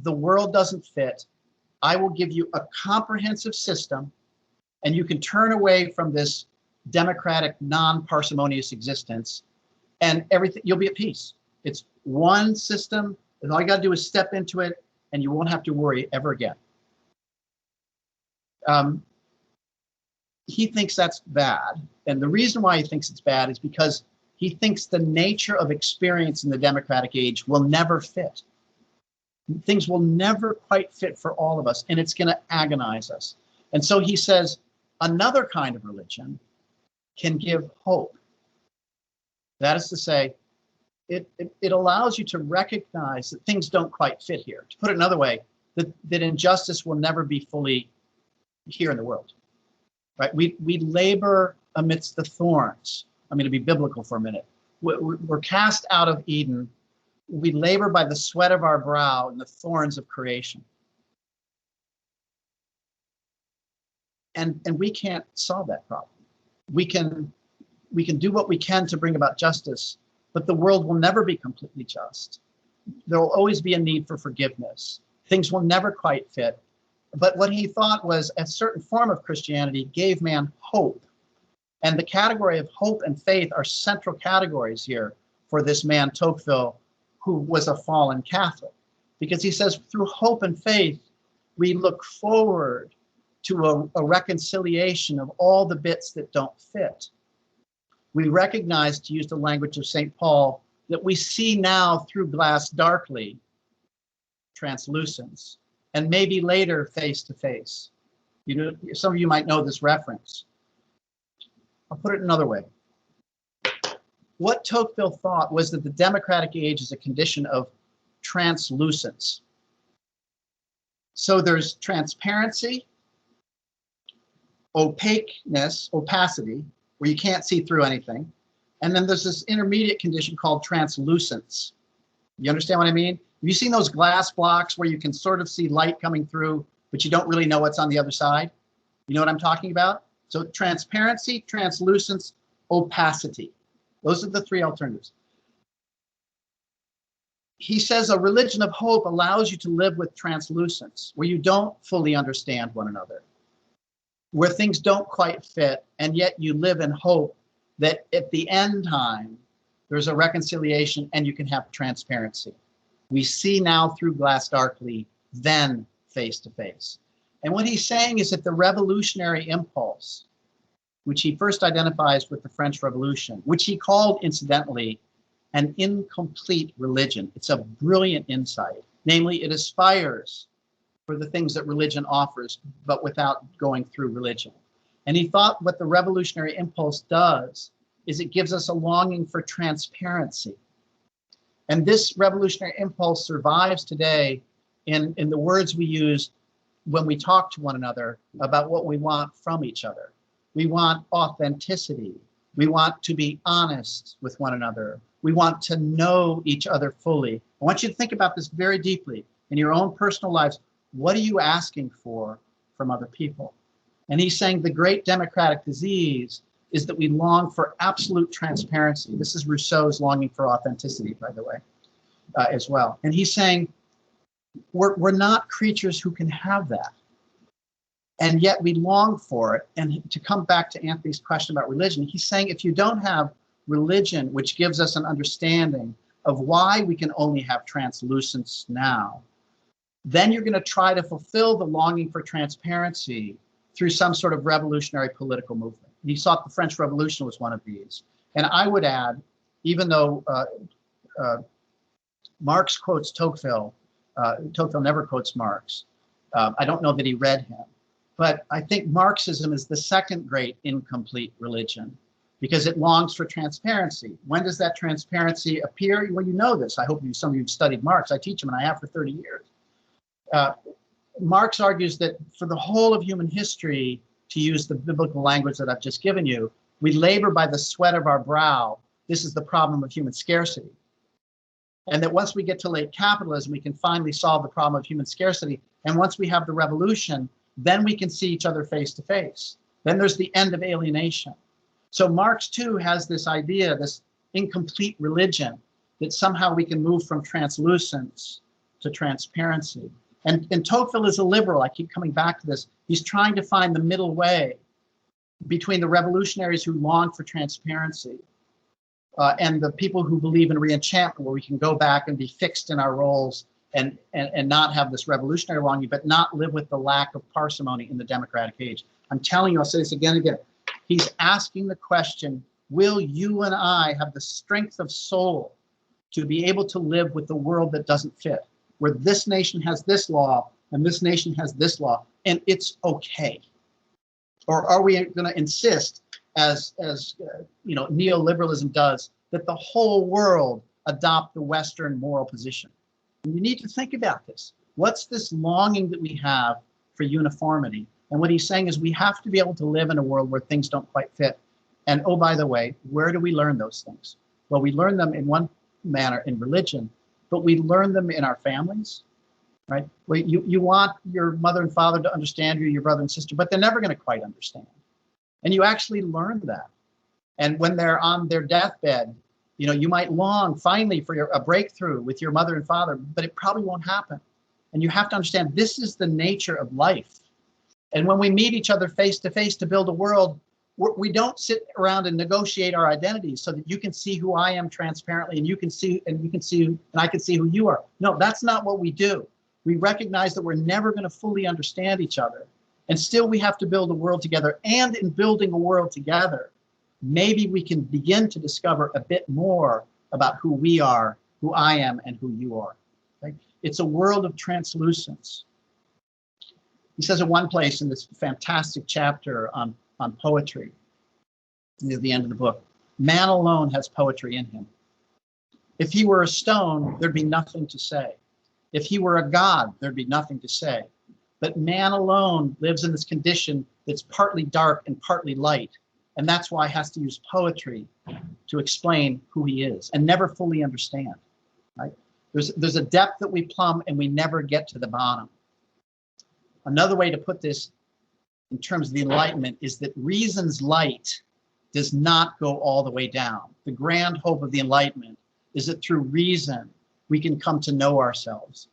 the world doesn't fit. I will give you a comprehensive system, and you can turn away from this democratic, non-parsimonious existence, and everything, you'll be at peace. It's one system, and all you got to do is step into it, and you won't have to worry ever again. He thinks that's bad, and the reason why he thinks it's bad is because he thinks the nature of experience in the democratic age will never fit. Things will never quite fit for all of us, and it's going to agonize us. And so he says another kind of religion can give hope. That is to say, it allows you to recognize that things don't quite fit here. To put it another way, that injustice will never be fully here in the world. Right? We labor amidst the thorns. I'm going to be biblical for a minute. We're cast out of Eden. We labor by the sweat of our brow and the thorns of creation. And we can't solve that problem. We can do what we can to bring about justice, but the world will never be completely just. There will always be a need for forgiveness. Things will never quite fit. But what he thought was a certain form of Christianity gave man hope. And the category of hope and faith are central categories here for this man, Tocqueville, who was a fallen Catholic. Because he says through hope and faith, we look forward to a reconciliation of all the bits that don't fit. We recognize, to use the language of St. Paul, that we see now through glass darkly, translucence, and maybe later face to face. You know, some of you might know this reference. I'll put it another way. What Tocqueville thought was that the democratic age is a condition of translucence. So there's transparency, opaqueness, opacity, where you can't see through anything. And then there's this intermediate condition called translucence. You understand what I mean? Have you seen those glass blocks where you can sort of see light coming through, but you don't really know what's on the other side? You know what I'm talking about? So transparency, translucence, opacity. Those are the three alternatives. He says a religion of hope allows you to live with translucence, where you don't fully understand one another, where things don't quite fit, and yet you live in hope that at the end time, there's a reconciliation and you can have transparency. We see now through glass darkly, then face to face. And what he's saying is that the revolutionary impulse, which he first identifies with the French Revolution, which he called, incidentally, an incomplete religion. It's a brilliant insight. Namely, it aspires for the things that religion offers, but without going through religion. And he thought what the revolutionary impulse does is it gives us a longing for transparency. And this revolutionary impulse survives today in the words we use when we talk to one another about what we want from each other. We want authenticity. We want to be honest with one another. We want to know each other fully. I want you to think about this very deeply in your own personal lives. What are you asking for from other people? And he's saying the great democratic disease is that we long for absolute transparency. This is Rousseau's longing for authenticity, by the way, as well. And he's saying we're not creatures who can have that. And yet we long for it. And to come back to Anthony's question about religion, he's saying if you don't have religion, which gives us an understanding of why we can only have translucence now, then you're going to try to fulfill the longing for transparency through some sort of revolutionary political movement. He thought the French Revolution was one of these. And I would add, even though Marx quotes Tocqueville, Tocqueville never quotes Marx. I don't know that he read him. But I think Marxism is the second great incomplete religion because it longs for transparency. When does that transparency appear? Well, you know this. I hope some of you have studied Marx. I teach him, and I have for 30 years. Marx argues that for the whole of human history, to use the biblical language that I've just given you, we labor by the sweat of our brow. This is the problem of human scarcity. And that once we get to late capitalism, we can finally solve the problem of human scarcity. And once we have the revolution, then we can see each other face to face. Then there's the end of alienation. So Marx too has this idea, this incomplete religion, that somehow we can move from translucence to transparency. And Tocqueville is a liberal. I keep coming back to this. He's trying to find the middle way between the revolutionaries who long for transparency and the people who believe in re-enchantment, where we can go back and be fixed in our roles and not have this revolutionary longing, but not live with the lack of parsimony in the democratic age. I'm telling you, I'll say this again and again. He's asking the question, will you and I have the strength of soul to be able to live with the world that doesn't fit, where this nation has this law and this nation has this law, and it's okay? Or are we going to insist, as neoliberalism does, that the whole world adopt the Western moral position? And you need to think about this. What's this longing that we have for uniformity? And what he's saying is we have to be able to live in a world where things don't quite fit. And oh, by the way, where do we learn those things? Well, we learn them in one manner in religion, but we learn them in our families, right? Well, you want your mother and father to understand you, your brother and sister, but they're never going to quite understand. And you actually learn that. And when they're on their deathbed, you might long finally for a breakthrough with your mother and father, but it probably won't happen. And you have to understand this is the nature of life. And when we meet each other face to face to build a world, we don't sit around and negotiate our identities so that you can see who I am transparently and I can see who you are. No, that's not what we do. We recognize that we're never going to fully understand each other. And still we have to build a world together. And in building a world together, maybe we can begin to discover a bit more about who we are, who I am, and who you are. Right? It's a world of translucence. He says in one place in this fantastic chapter on poetry, near the end of the book, man alone has poetry in him. If he were a stone, there'd be nothing to say. If he were a god, there'd be nothing to say. But man alone lives in this condition that's partly dark and partly light. And that's why he has to use poetry to explain who he is and never fully understand. Right? There's a depth that we plumb and we never get to the bottom. Another way to put this in terms of the Enlightenment is that reason's light does not go all the way down. The grand hope of the Enlightenment is that through reason, we can come to know ourselves.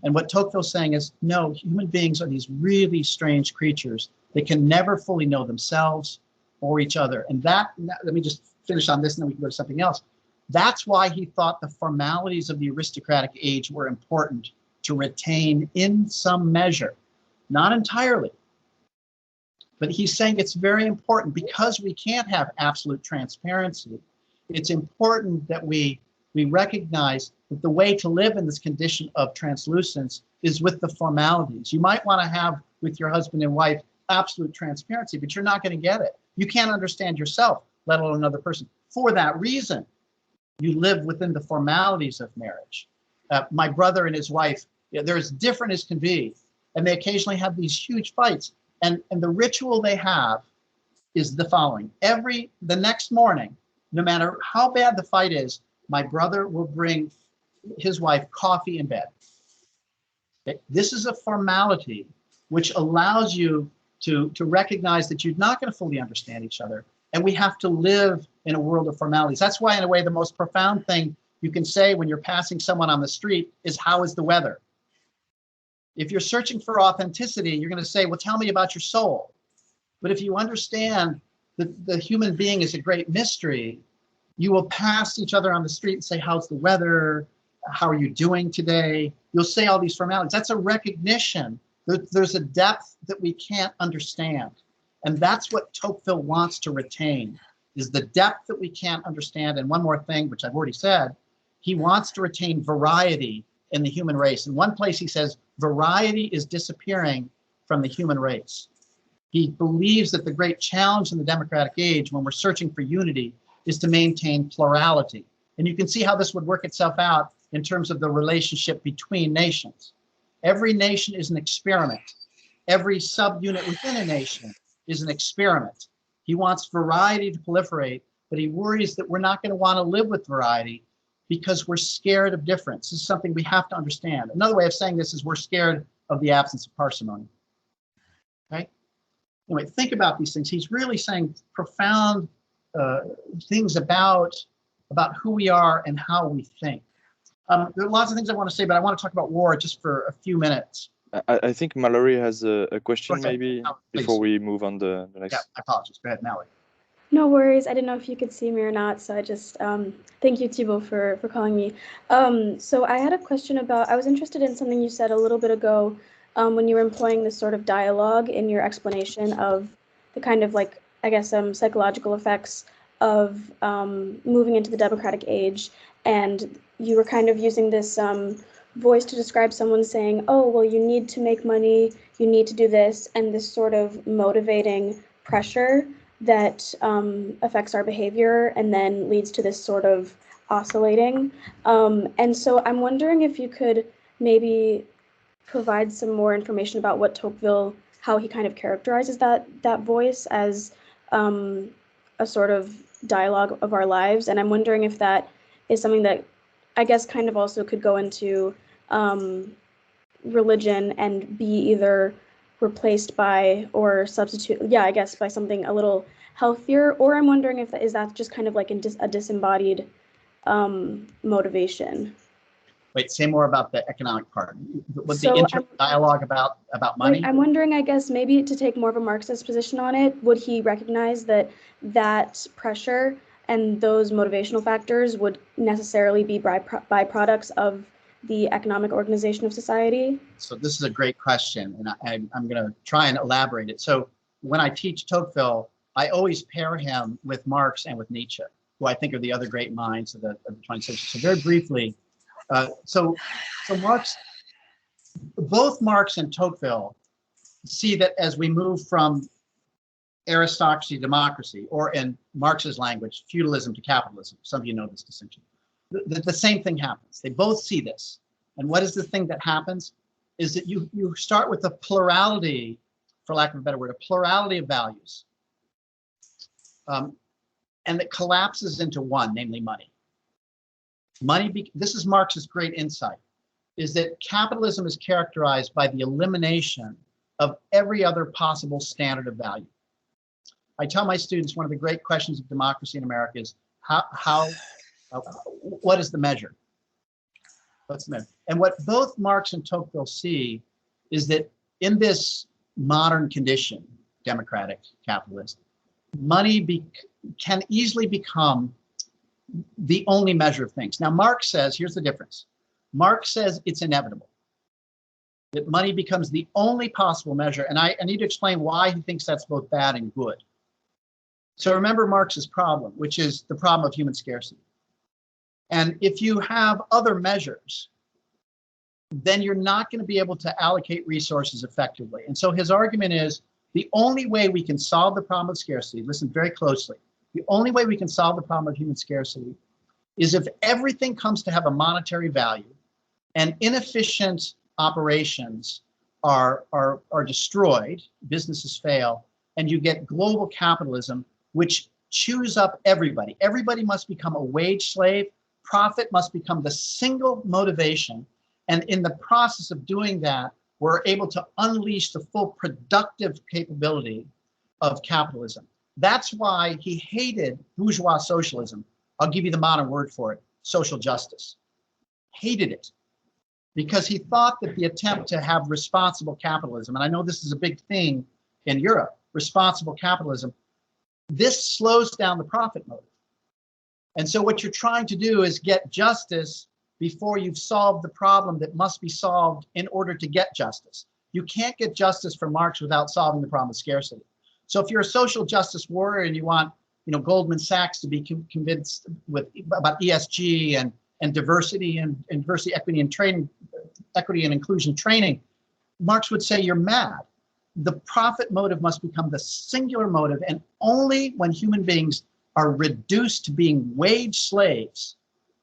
And what Tocqueville's saying is, no, human beings are these really strange creatures that can never fully know themselves or each other. And that, let me just finish on this and then we can go to something else. That's why he thought the formalities of the aristocratic age were important to retain in some measure, not entirely. But he's saying it's very important because we can't have absolute transparency. It's important that we recognize that the way to live in this condition of translucence is with the formalities. You might want to have with your husband and wife absolute transparency, but you're not going to get it. You can't understand yourself, let alone another person. For that reason, you live within the formalities of marriage. My brother and his wife, they're as different as can be, and they occasionally have these huge fights. And the ritual they have is the following. The next morning, no matter how bad the fight is, my brother will bring his wife coffee in bed. Okay? This is a formality which allows you to recognize that you're not going to fully understand each other. And we have to live in a world of formalities. That's why, in a way, the most profound thing you can say when you're passing someone on the street is, how is the weather? If you're searching for authenticity, you're going to say, well, tell me about your soul. But if you understand that the human being is a great mystery, You will pass each other on the street and say, how's the weather? How are you doing today? You'll say all these formalities. That's a recognition that there's a depth that we can't understand. And that's what Tocqueville wants to retain, is the depth that we can't understand. And one more thing, which I've already said, he wants to retain variety in the human race. In one place he says, variety is disappearing from the human race. He believes that the great challenge in the democratic age, when we're searching for unity, is to maintain plurality. And you can see how this would work itself out in terms of the relationship between nations. Every nation is an experiment. Every subunit within a nation is an experiment. He wants variety to proliferate, but he worries that we're not going to want to live with variety because we're scared of difference. This is something we have to understand. Another way of saying this is we're scared of the absence of parsimony. Okay? Anyway, think about these things. He's really saying profound things about who we are and how we think. There are lots of things I want to say, but I want to talk about war just for a few minutes. I think Mallory has a question maybe before we move on the next. Yeah, I apologize. Go ahead, Mallory. No worries. I didn't know if you could see me or not, so I just thank you, Thibault, for calling me. So I had a question about, I was interested in something you said a little bit ago when you were employing this sort of dialogue in your explanation of the kind of like, I guess, psychological effects of moving into the democratic age. And you were kind of using this voice to describe someone saying, oh, well, you need to make money, you need to do this, and this sort of motivating pressure that affects our behavior and then leads to this sort of oscillating. And so I'm wondering if you could maybe provide some more information about what Tocqueville, how he kind of characterizes that voice as a sort of dialogue of our lives. And I'm wondering if that is something that I guess kind of also could go into religion and be either replaced by or substitute, I guess, by something a little healthier. Or I'm wondering if is that just kind of like a disembodied motivation. Wait, say more about the economic part. Was the internal dialogue about money? I'm wondering, I guess, maybe to take more of a Marxist position on it, would he recognize that pressure and those motivational factors would necessarily be byproducts of the economic organization of society? So this is a great question, and I'm going to try and elaborate it. So when I teach Tocqueville, I always pair him with Marx and with Nietzsche, who I think are the other great minds of the 20th century. So very briefly, so Marx, both Marx and Tocqueville see that as we move from aristocracy to democracy, or in Marx's language, feudalism to capitalism, some of you know this distinction, the same thing happens. They both see this. And what is the thing that happens? Is that you start with a plurality, for lack of a better word, a plurality of values. And it collapses into one, namely money. This is Marx's great insight, is that capitalism is characterized by the elimination of every other possible standard of value. I tell my students one of the great questions of democracy in America is what is the measure? What's the measure? And what both Marx and Tocqueville see is that in this modern condition, democratic, capitalist, money can easily become the only measure of things. Now, Marx says, here's the difference. Marx says it's inevitable, that money becomes the only possible measure. And I need to explain why he thinks that's both bad and good. So remember Marx's problem, which is the problem of human scarcity. And if you have other measures, then you're not going to be able to allocate resources effectively. And so his argument is the only way we can solve the problem of scarcity, listen very closely, the only way we can solve the problem of human scarcity is if everything comes to have a monetary value and inefficient operations are destroyed, businesses fail, and you get global capitalism, which chews up everybody. Everybody must become a wage slave. Profit must become the single motivation. And in the process of doing that, we're able to unleash the full productive capability of capitalism. That's why he hated bourgeois socialism. I'll give you the modern word for it, social justice. Hated it because he thought that the attempt to have responsible capitalism, and I know this is a big thing in Europe, responsible capitalism, this slows down the profit motive. And so what you're trying to do is get justice before you've solved the problem that must be solved in order to get justice. You can't get justice from Marx without solving the problem of scarcity. So if you're a social justice warrior and you want, Goldman Sachs to be convinced about ESG and diversity and diversity, equity, and training, equity and inclusion training, Marx would say you're mad. The profit motive must become the singular motive, and only when human beings are reduced to being wage slaves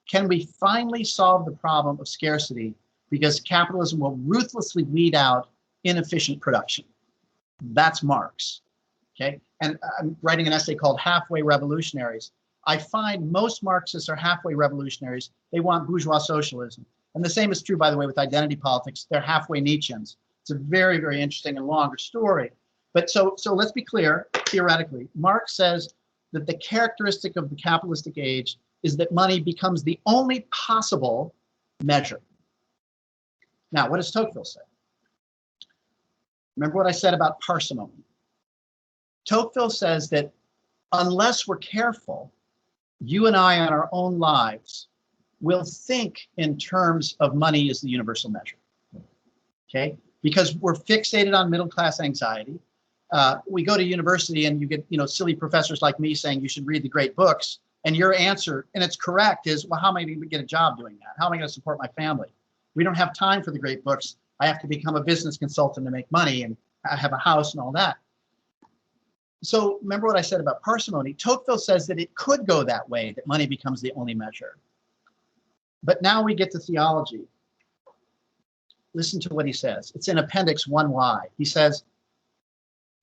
can we finally solve the problem of scarcity, because capitalism will ruthlessly weed out inefficient production. That's Marx, okay? And I'm writing an essay called Halfway Revolutionaries. I find most Marxists are halfway revolutionaries. They want bourgeois socialism. And the same is true, by the way, with identity politics. They're halfway Nietzscheans. It's a very, very interesting and longer story. But so let's be clear, theoretically. Marx says that the characteristic of the capitalistic age is that money becomes the only possible measure. Now, what does Tocqueville say? Remember what I said about parsimony. Tocqueville says that unless we're careful, you and I in our own lives will think in terms of money as the universal measure, okay? Because we're fixated on middle-class anxiety. We go to university and you get, silly professors like me saying you should read the great books, and your answer, and it's correct, is, well, how am I going to get a job doing that? How am I going to support my family? We don't have time for the great books. I have to become a business consultant to make money and I have a house and all that. So remember what I said about parsimony. Tocqueville says that it could go that way, that money becomes the only measure. But now we get to theology. Listen to what he says. It's in Appendix 1Y. He says,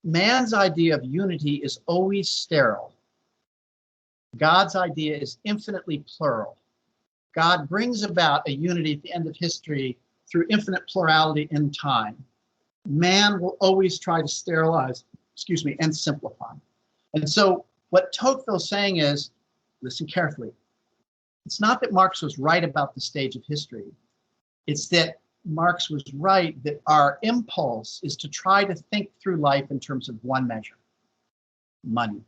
man's idea of unity is always sterile. God's idea is infinitely plural. God brings about a unity at the end of history through infinite plurality in time. Man will always try to sterilize, and simplify. And so what Tocqueville's saying is, listen carefully, it's not that Marx was right about the stage of history. It's that Marx was right that our impulse is to try to think through life in terms of one measure, money.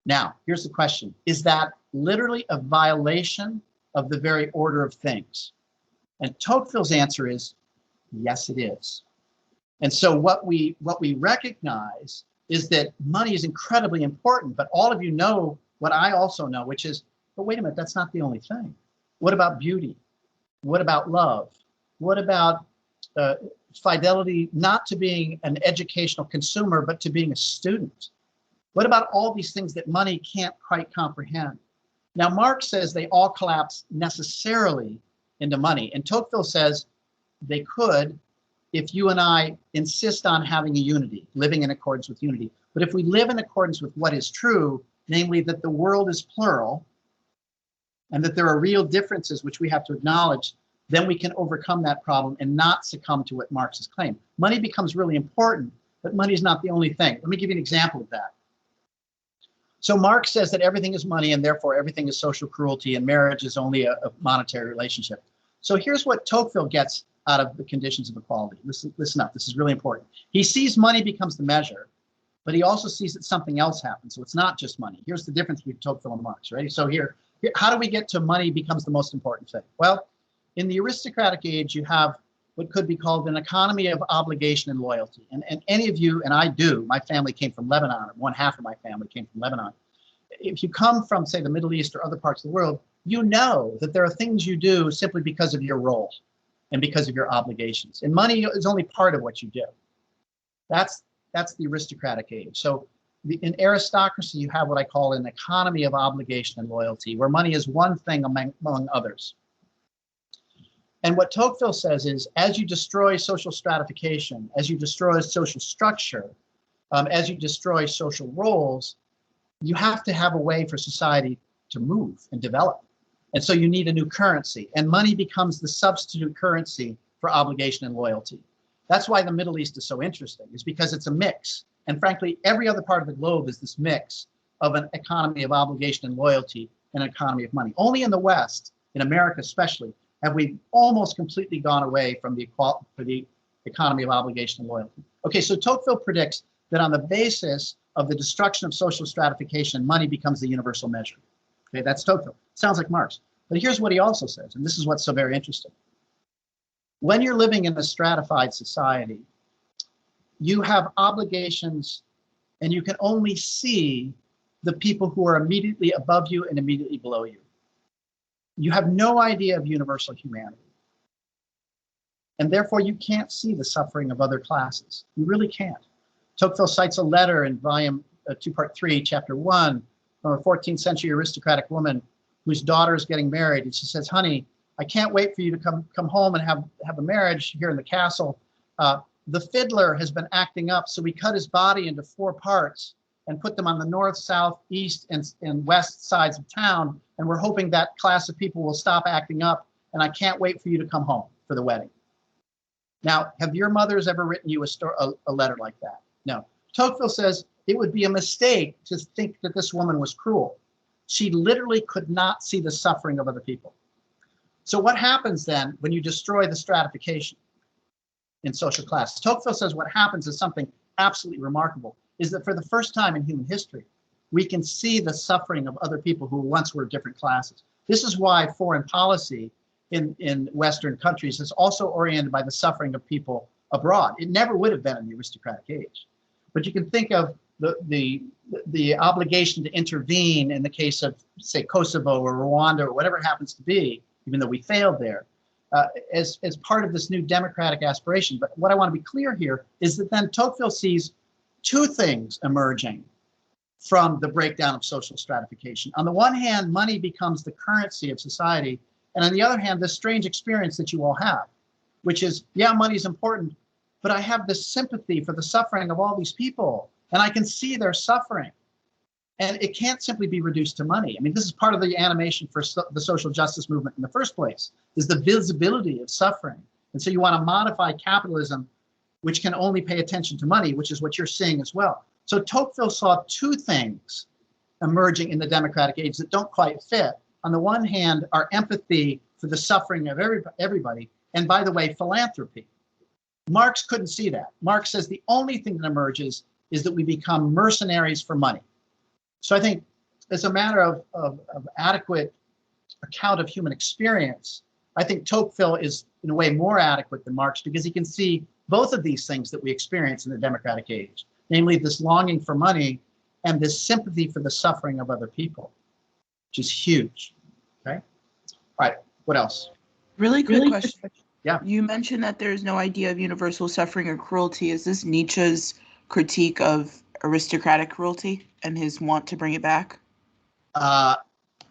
Now, here's the question. Is that literally a violation of the very order of things? And Tocqueville's answer is, yes, it is. And so what we recognize is that money is incredibly important, but all of you know what I also know, which is, but wait a minute, that's not the only thing. What about beauty? What about love? What about fidelity, not to being an educational consumer, but to being a student? What about all these things that money can't quite comprehend? Now, Marx says they all collapse necessarily into money, and Tocqueville says they could if you and I insist on having a unity, living in accordance with unity. But if we live in accordance with what is true, namely that the world is plural and that there are real differences which we have to acknowledge, then we can overcome that problem and not succumb to what Marx has claimed. Money becomes really important, but money is not the only thing. Let me give you an example of that. So Marx says that everything is money and therefore everything is social cruelty and marriage is only a monetary relationship. So here's what Tocqueville gets out of the conditions of equality. Listen up, this is really important. He sees money becomes the measure, but he also sees that something else happens. So it's not just money. Here's the difference between Tocqueville and Marx, right? So here, how do we get to money becomes the most important thing? Well, in the aristocratic age, you have what could be called an economy of obligation and loyalty. And any of you, and I do, my family came from Lebanon, or one half of my family came from Lebanon. If you come from, say, the Middle East or other parts of the world, you know that there are things you do simply because of your role and because of your obligations. And money is only part of what you do. That's the aristocratic age. So in aristocracy, you have what I call an economy of obligation and loyalty, where money is one thing among others. And what Tocqueville says is, as you destroy social stratification, as you destroy social structure, as you destroy social roles, you have to have a way for society to move and develop. And so you need a new currency, and money becomes the substitute currency for obligation and loyalty. That's why the Middle East is so interesting, is because it's a mix. And frankly, every other part of the globe is this mix of an economy of obligation and loyalty and an economy of money. Only in the West, in America especially, have we almost completely gone away from the economy of obligation and loyalty. Okay, so Tocqueville predicts that on the basis of the destruction of social stratification, money becomes the universal measure. Okay, that's Tocqueville. Sounds like Marx. But here's what he also says, and this is what's so very interesting. When you're living in a stratified society, you have obligations, and you can only see the people who are immediately above you and immediately below you. You have no idea of universal humanity. And therefore, you can't see the suffering of other classes. You really can't. Tocqueville cites a letter in volume 2, part 3, chapter 1, from a 14th century aristocratic woman whose daughter is getting married. And she says, honey, I can't wait for you to come home and have a marriage here in the castle. The fiddler has been acting up, so we cut his body into 4 parts and put them on the north, south, east, and west sides of town. And we're hoping that class of people will stop acting up. And I can't wait for you to come home for the wedding. Now, have your mothers ever written you a letter like that? No. Tocqueville says it would be a mistake to think that this woman was cruel. She literally could not see the suffering of other people. So what happens then when you destroy the stratification in social class? Tocqueville says what happens is something absolutely remarkable, is that for the first time in human history, we can see the suffering of other people who once were different classes. This is why foreign policy in Western countries is also oriented by the suffering of people abroad. It never would have been in the aristocratic age. But you can think of the obligation to intervene in the case of, say, Kosovo or Rwanda or whatever it happens to be, even though we failed there, as part of this new democratic aspiration. But what I want to be clear here is that then Tocqueville sees 2 things emerging from the breakdown of social stratification. On the one hand, money becomes the currency of society. And on the other hand, this strange experience that you all have, which is, yeah, money is important, but I have this sympathy for the suffering of all these people, and I can see their suffering. And it can't simply be reduced to money. I mean, this is part of the animation for the social justice movement in the first place, is the visibility of suffering. And so you want to modify capitalism, which can only pay attention to money, which is what you're seeing as well. So Tocqueville saw 2 things emerging in the democratic age that don't quite fit. On the one hand, our empathy for the suffering of everybody, and by the way, philanthropy. Marx couldn't see that. Marx says the only thing that emerges is that we become mercenaries for money. So I think as a matter of adequate account of human experience, I think Tocqueville is in a way more adequate than Marx because he can see both of these things that we experience in the democratic age, namely this longing for money and this sympathy for the suffering of other people, which is huge. Okay. All right. What else? Really quick question. Yeah. You mentioned that there's no idea of universal suffering or cruelty. Is this Nietzsche's critique of aristocratic cruelty and his want to bring it back?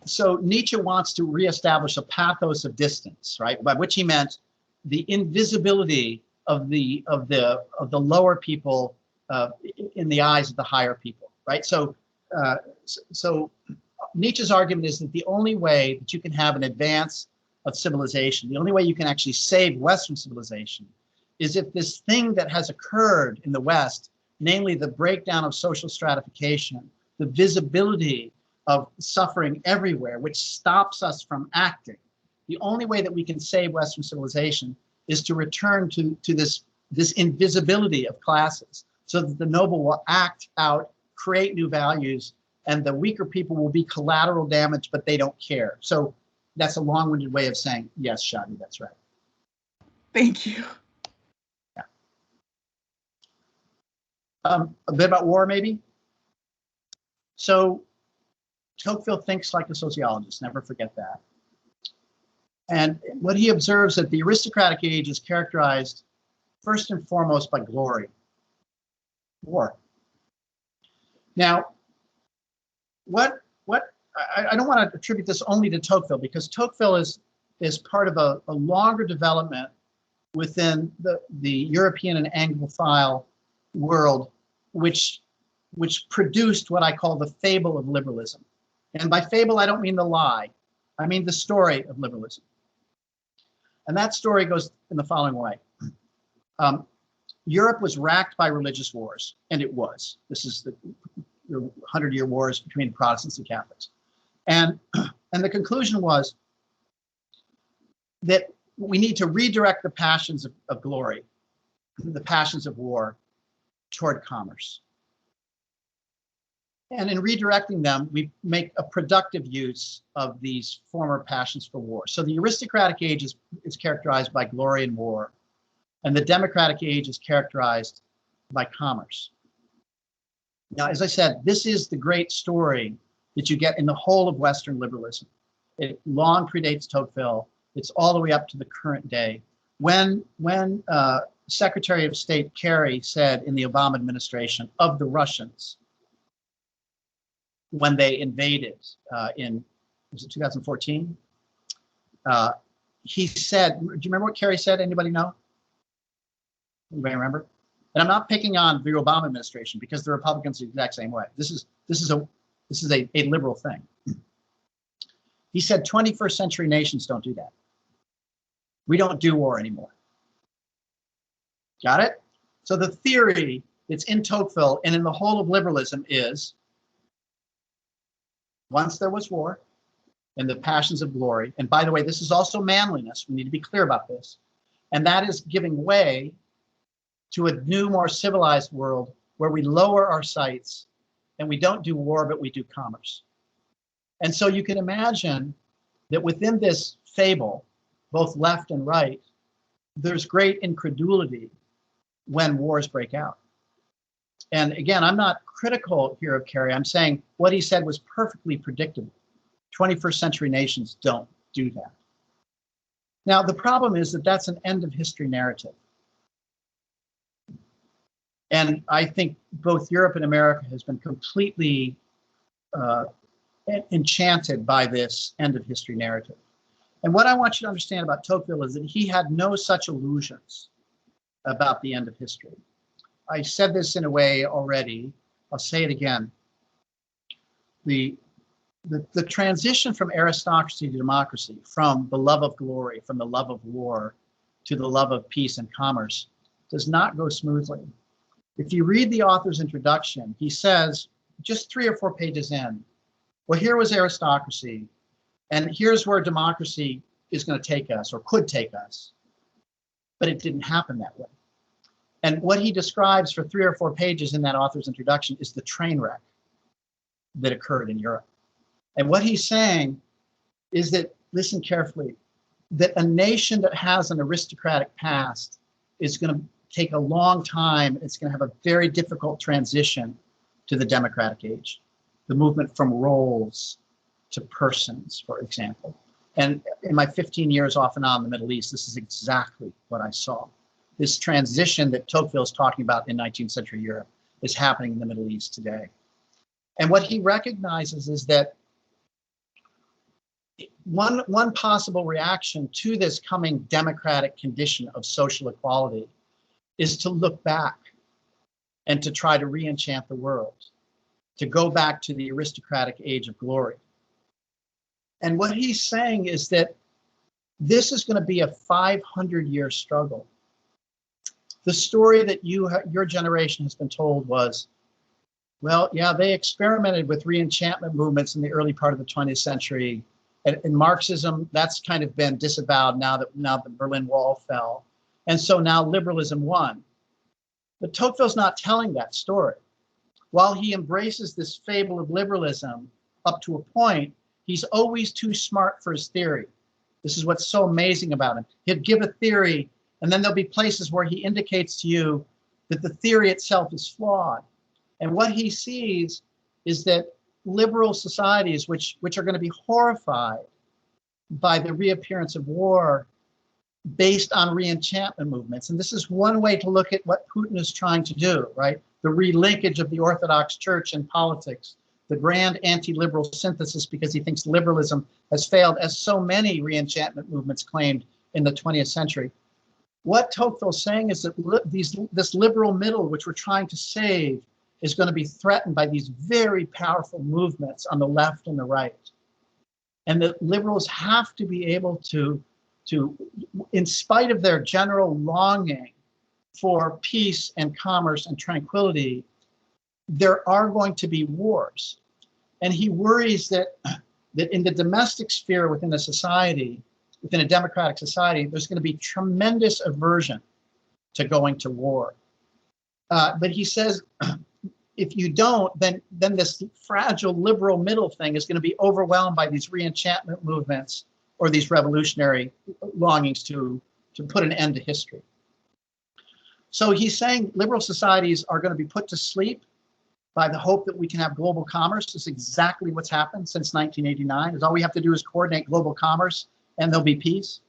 So Nietzsche wants to reestablish a pathos of distance, right? By which he meant the invisibility of the lower people in the eyes of the higher people, right? So Nietzsche's argument is that the only way that you can have an advance of civilization, the only way you can actually save Western civilization, is if this thing that has occurred in the West, namely the breakdown of social stratification, the visibility of suffering everywhere, which stops us from acting. The only way that we can save Western civilization is to return to this invisibility of classes, so that the noble will act out, create new values, and the weaker people will be collateral damage, but they don't care. So that's a long-winded way of saying, yes, Shadi, that's right. Thank you. Yeah. A bit about war, maybe. So Tocqueville thinks like a sociologist, never forget that. And what he observes that the aristocratic age is characterized first and foremost by glory, war. Now, I don't want to attribute this only to Tocqueville, because Tocqueville is part of a longer development within the European and Anglophile world, which produced what I call the Fable of Liberalism. And by fable, I don't mean the lie. I mean the story of liberalism. And that story goes in the following way. Europe was racked by religious wars, and it was. This is the 100-year wars between Protestants and Catholics. And the conclusion was that we need to redirect the passions of glory, the passions of war, toward commerce. And in redirecting them, we make a productive use of these former passions for war. So the aristocratic age is characterized by glory and war, and the democratic age is characterized by commerce. Now, as I said, this is the great story that you get in the whole of Western liberalism. It long predates Tocqueville. It's all the way up to the current day. When Secretary of State Kerry said in the Obama administration of the Russians, when they invaded was it 2014? He said, do you remember what Kerry said? Anybody know? Anybody remember? And I'm not picking on the Obama administration because the Republicans are the exact same way. This is a liberal thing. He said 21st century nations don't do that. We don't do war anymore. Got it? So the theory that's in Tocqueville and in the whole of liberalism is once there was war and the passions of glory, and by the way, this is also manliness. We need to be clear about this. And that is giving way to a new, more civilized world where we lower our sights and we don't do war, but we do commerce. And so you can imagine that within this fable, both left and right, there's great incredulity when wars break out. And again, I'm not critical here of Kerry. I'm saying what he said was perfectly predictable. 21st century nations don't do that. Now, the problem is that that's an end of history narrative. And I think both Europe and America has been completely enchanted by this end of history narrative. And what I want you to understand about Tocqueville is that he had no such illusions about the end of history. I said this in a way already. I'll say it again. The transition from aristocracy to democracy, from the love of glory, from the love of war, to the love of peace and commerce, does not go smoothly. If you read the author's introduction, he says, just 3 or 4 pages in, well, here was aristocracy, and here's where democracy is going to take us, or could take us. But it didn't happen that way. And what he describes for 3 or 4 pages in that author's introduction is the train wreck that occurred in Europe. And what he's saying is that, listen carefully, that a nation that has an aristocratic past is going to take a long time. It's going to have a very difficult transition to the democratic age, the movement from roles to persons, for example. And in my 15 years off and on in the Middle East, this is exactly what I saw. This transition that Tocqueville is talking about in 19th century Europe is happening in the Middle East today. And what he recognizes is that one possible reaction to this coming democratic condition of social equality is to look back and to try to re-enchant the world, to go back to the aristocratic age of glory. And what he's saying is that this is going to be a 500-year struggle. The story that your generation has been told was, well, yeah, they experimented with re-enchantment movements in the early part of the 20th century. And in Marxism, that's kind of been disavowed now that the Berlin Wall fell. And so now liberalism won. But Tocqueville's not telling that story. While he embraces this fable of liberalism up to a point, he's always too smart for his theory. This is what's so amazing about him. He'd give a theory, and then there'll be places where he indicates to you that the theory itself is flawed. And what he sees is that liberal societies, which are going to be horrified by the reappearance of war based on re-enchantment movements. And this is one way to look at what Putin is trying to do, right? The relinkage of the Orthodox Church and politics, the grand anti-liberal synthesis because he thinks liberalism has failed, as so many re-enchantment movements claimed in the 20th century. What Tocqueville's saying is that this liberal middle, which we're trying to save, is going to be threatened by these very powerful movements on the left and the right. And that liberals have to be able to, in spite of their general longing for peace and commerce and tranquility, there are going to be wars. And he worries that in the domestic sphere within a society, within a democratic society, there's going to be tremendous aversion to going to war. But he says, if you don't, then this fragile liberal middle thing is going to be overwhelmed by these re-enchantment movements or these revolutionary longings to put an end to history. So he's saying liberal societies are going to be put to sleep by the hope that we can have global commerce. This is exactly what's happened since 1989. Is all we have to do is coordinate global commerce and there'll be peace.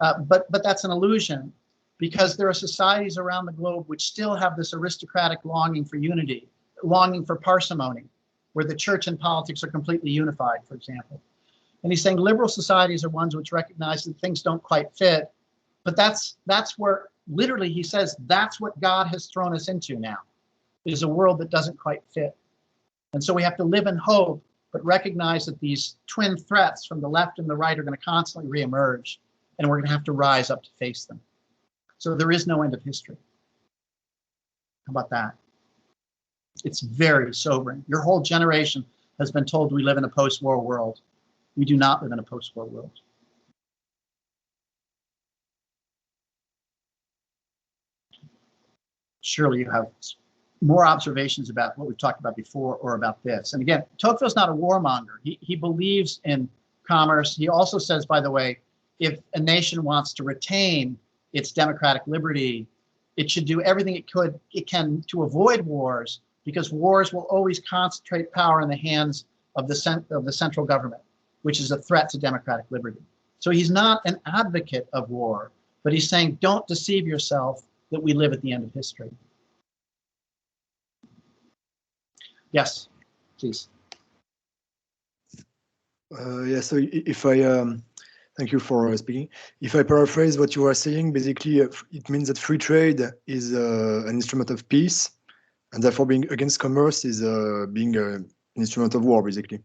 But that's an illusion, because there are societies around the globe which still have this aristocratic longing for unity, longing for parsimony, where the church and politics are completely unified, for example. And he's saying liberal societies are ones which recognize that things don't quite fit, but that's where, literally, he says, that's what God has thrown us into now, is a world that doesn't quite fit. And so we have to live in hope, but recognize that these twin threats from the left and the right are going to constantly reemerge, and we're going to have to rise up to face them. So there is no end of history. How about that? It's very sobering. Your whole generation has been told we live in a post-war world. We do not live in a post-war world. Surely you have more observations about what we've talked about before or about this. And again, Tocqueville's not a warmonger. He believes in commerce. He also says, by the way, if a nation wants to retain its democratic liberty, it should do everything it can to avoid wars, because wars will always concentrate power in the hands of the central government, which is a threat to democratic liberty. So he's not an advocate of war, but he's saying, don't deceive yourself that we live at the end of history. Yes, please. Yeah, so if I, thank you for speaking. If I paraphrase what you are saying, basically it means that free trade is an instrument of peace, and therefore being against commerce is being an instrument of war, basically.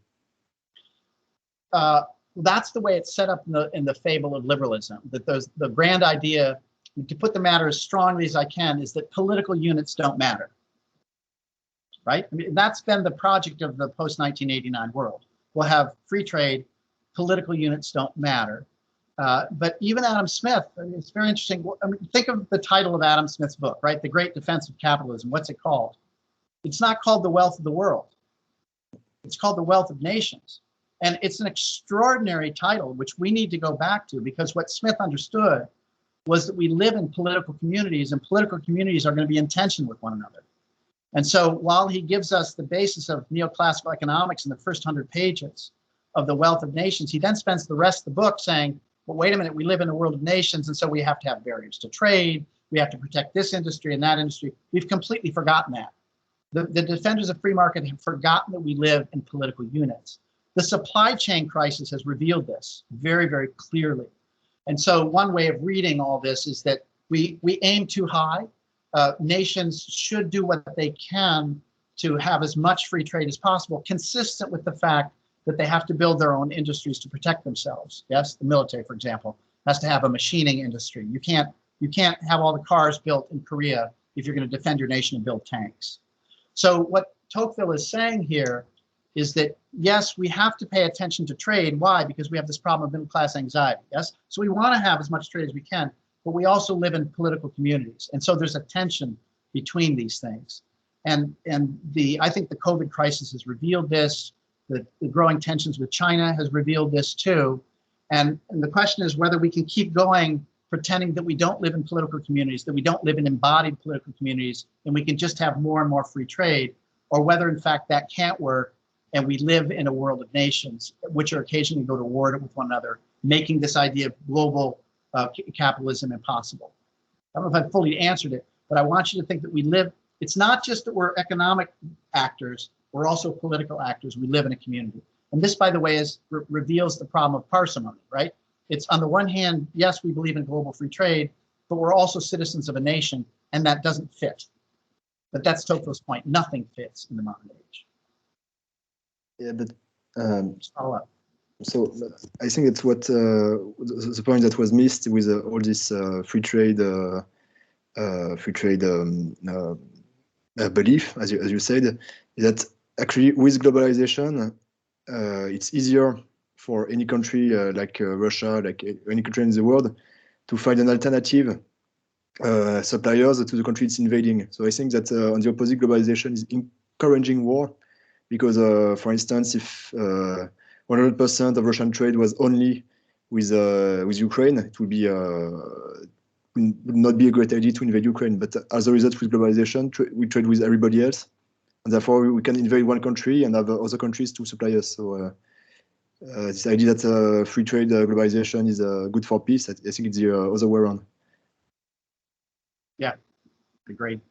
That's the way it's set up in the Fable of Liberalism, that the grand idea, to put the matter as strongly as I can, is that political units don't matter. Right? I mean, that's been the project of the post-1989 world. We'll have free trade, political units don't matter. But even Adam Smith, I mean, it's very interesting. I mean, think of the title of Adam Smith's book, right? The Great Defense of Capitalism. What's it called? It's not called The Wealth of the World. It's called The Wealth of Nations. And it's an extraordinary title, which we need to go back to, because what Smith understood was that we live in political communities, and political communities are going to be in tension with one another. And so while he gives us the basis of neoclassical economics in the first 100 pages of The Wealth of Nations, he then spends the rest of the book saying, well, wait a minute, we live in a world of nations, and so we have to have barriers to trade. We have to protect this industry and that industry. We've completely forgotten that. The defenders of free market have forgotten that we live in political units. The supply chain crisis has revealed this very, very clearly. And so one way of reading all this is that we aim too high. Nations should do what they can to have as much free trade as possible, consistent with the fact that they have to build their own industries to protect themselves. Yes, the military, for example, has to have a machining industry. You can't have all the cars built in Korea if you're going to defend your nation and build tanks. So what Tocqueville is saying here is that, yes, we have to pay attention to trade. Why? Because we have this problem of middle class anxiety. Yes, so we want to have as much trade as we can, but we also live in political communities. And so there's a tension between these things. And I think the COVID crisis has revealed this. The growing tensions with China has revealed this too. And the question is whether we can keep going pretending that we don't live in political communities, that we don't live in embodied political communities, and we can just have more and more free trade, or whether in fact that can't work and we live in a world of nations, which are occasionally go to war with one another, making this idea of global capitalism impossible. I don't know if I fully answered it, but I want you to think that we live, it's not just that we're economic actors, we're also political actors. We live in a community. And this, by the way, reveals the problem of parsimony, right? It's on the one hand, yes, we believe in global free trade, but we're also citizens of a nation, and that doesn't fit. But that's Tocqueville's point. Nothing fits in the modern age. Yeah, but just follow up. So I think it's what the point that was missed with all this free trade belief, as you said, is that actually with globalization, it's easier for any country like Russia, like any country in the world, to find an alternative suppliers to the country it's invading. So I think that on the opposite, globalization is discouraging war, because, for instance, if 100% of Russian trade was only with Ukraine, it would not be a great idea to invade Ukraine. But as a result, with globalization, we trade with everybody else, and therefore we can invade one country and have other countries to supply us. So this idea that free trade globalization is good for peace, I think it's the other way around. Yeah, agreed.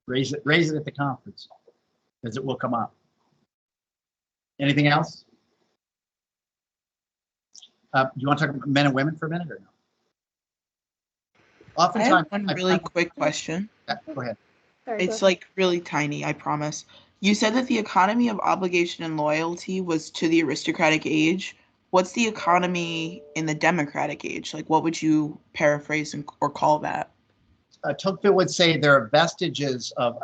Raise it at the conference, because it will come up. Anything else? Do you want to talk about men and women for a minute or no? I have one really quick question. Go ahead. Sorry, It's like really tiny, I promise. You said that the economy of obligation and loyalty was to the aristocratic age. What's the economy in the democratic age? Like, what would you paraphrase or call that? Tocqueville would say there are vestiges of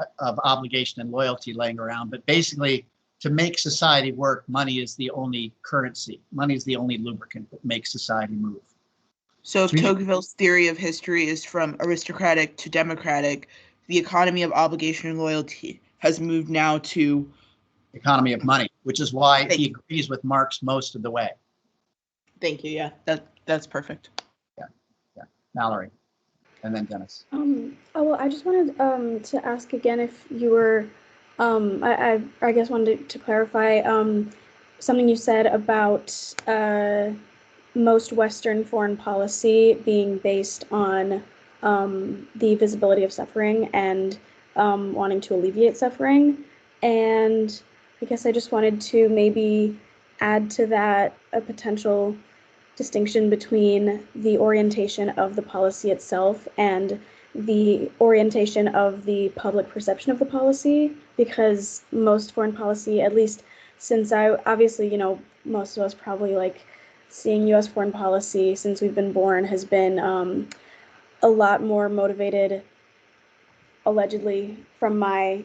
obligation and loyalty laying around, but basically, to make society work, money is the only currency. Money is the only lubricant that makes society move. So if Tocqueville's theory of history is from aristocratic to democratic, the economy of obligation and loyalty has moved now to economy of money, which is why he agrees with Marx most of the way. Thank you. Yeah, that's perfect. Yeah. Mallory, and then Dennis. Well, I just wanted to ask again if you were, I guess wanted to clarify something you said about most Western foreign policy being based on the visibility of suffering and wanting to alleviate suffering. And I guess I just wanted to maybe add to that a potential distinction between the orientation of the policy itself and the orientation of the public perception of the policy, because most foreign policy, at least since obviously, most of us probably like seeing U.S. foreign policy since we've been born has been a lot more motivated, allegedly, from my,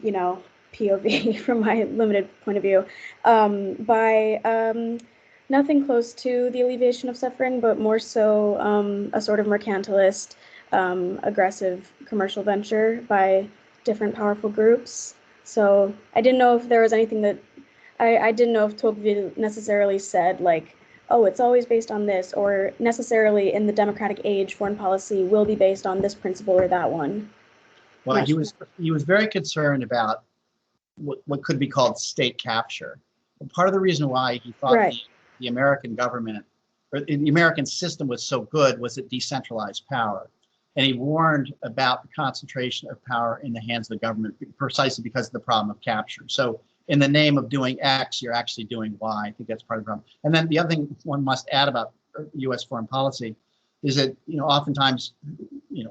POV, from my limited point of view, by nothing close to the alleviation of suffering, but more so a sort of mercantilist, aggressive commercial venture by different powerful groups. So I didn't know if there was anything that, I didn't know if Tocqueville necessarily said, like, oh, it's always based on this, or necessarily in the democratic age, foreign policy will be based on this principle or that one. Well, he was very concerned about what could be called state capture. And part of the reason why he thought the American government or the American system was so good was it decentralized power. And he warned about the concentration of power in the hands of the government precisely because of the problem of capture. So in the name of doing X, you're actually doing Y. I think that's part of the problem. And then the other thing one must add about U.S. foreign policy is that, oftentimes,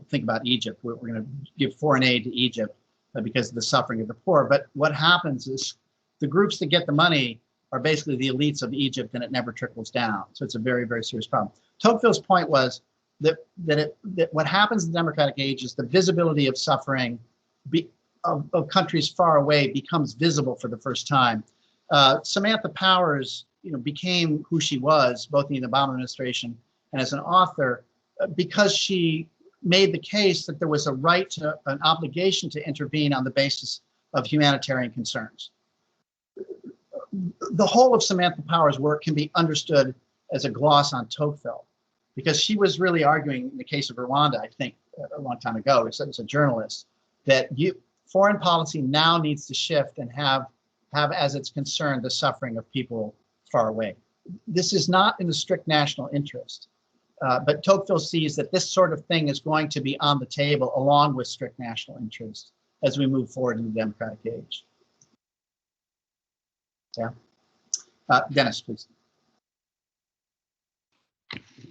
think about Egypt. We're going to give foreign aid to Egypt because of the suffering of the poor. But what happens is the groups that get the money are basically the elites of Egypt, and it never trickles down. So it's a very, very serious problem. Tocqueville's point was that what happens in the democratic age is the visibility of suffering of countries far away becomes visible for the first time. Samantha Powers, became who she was, both in the Obama administration and as an author, because she made the case that there was a right to an obligation to intervene on the basis of humanitarian concerns. The whole of Samantha Powers' work can be understood as a gloss on Tocqueville, because she was really arguing in the case of Rwanda, I think, a long time ago, as a journalist, that foreign policy now needs to shift and have as its concern the suffering of people far away. This is not in the strict national interest, but Tocqueville sees that this sort of thing is going to be on the table along with strict national interest as we move forward in the democratic age. Yeah. Dennis, please.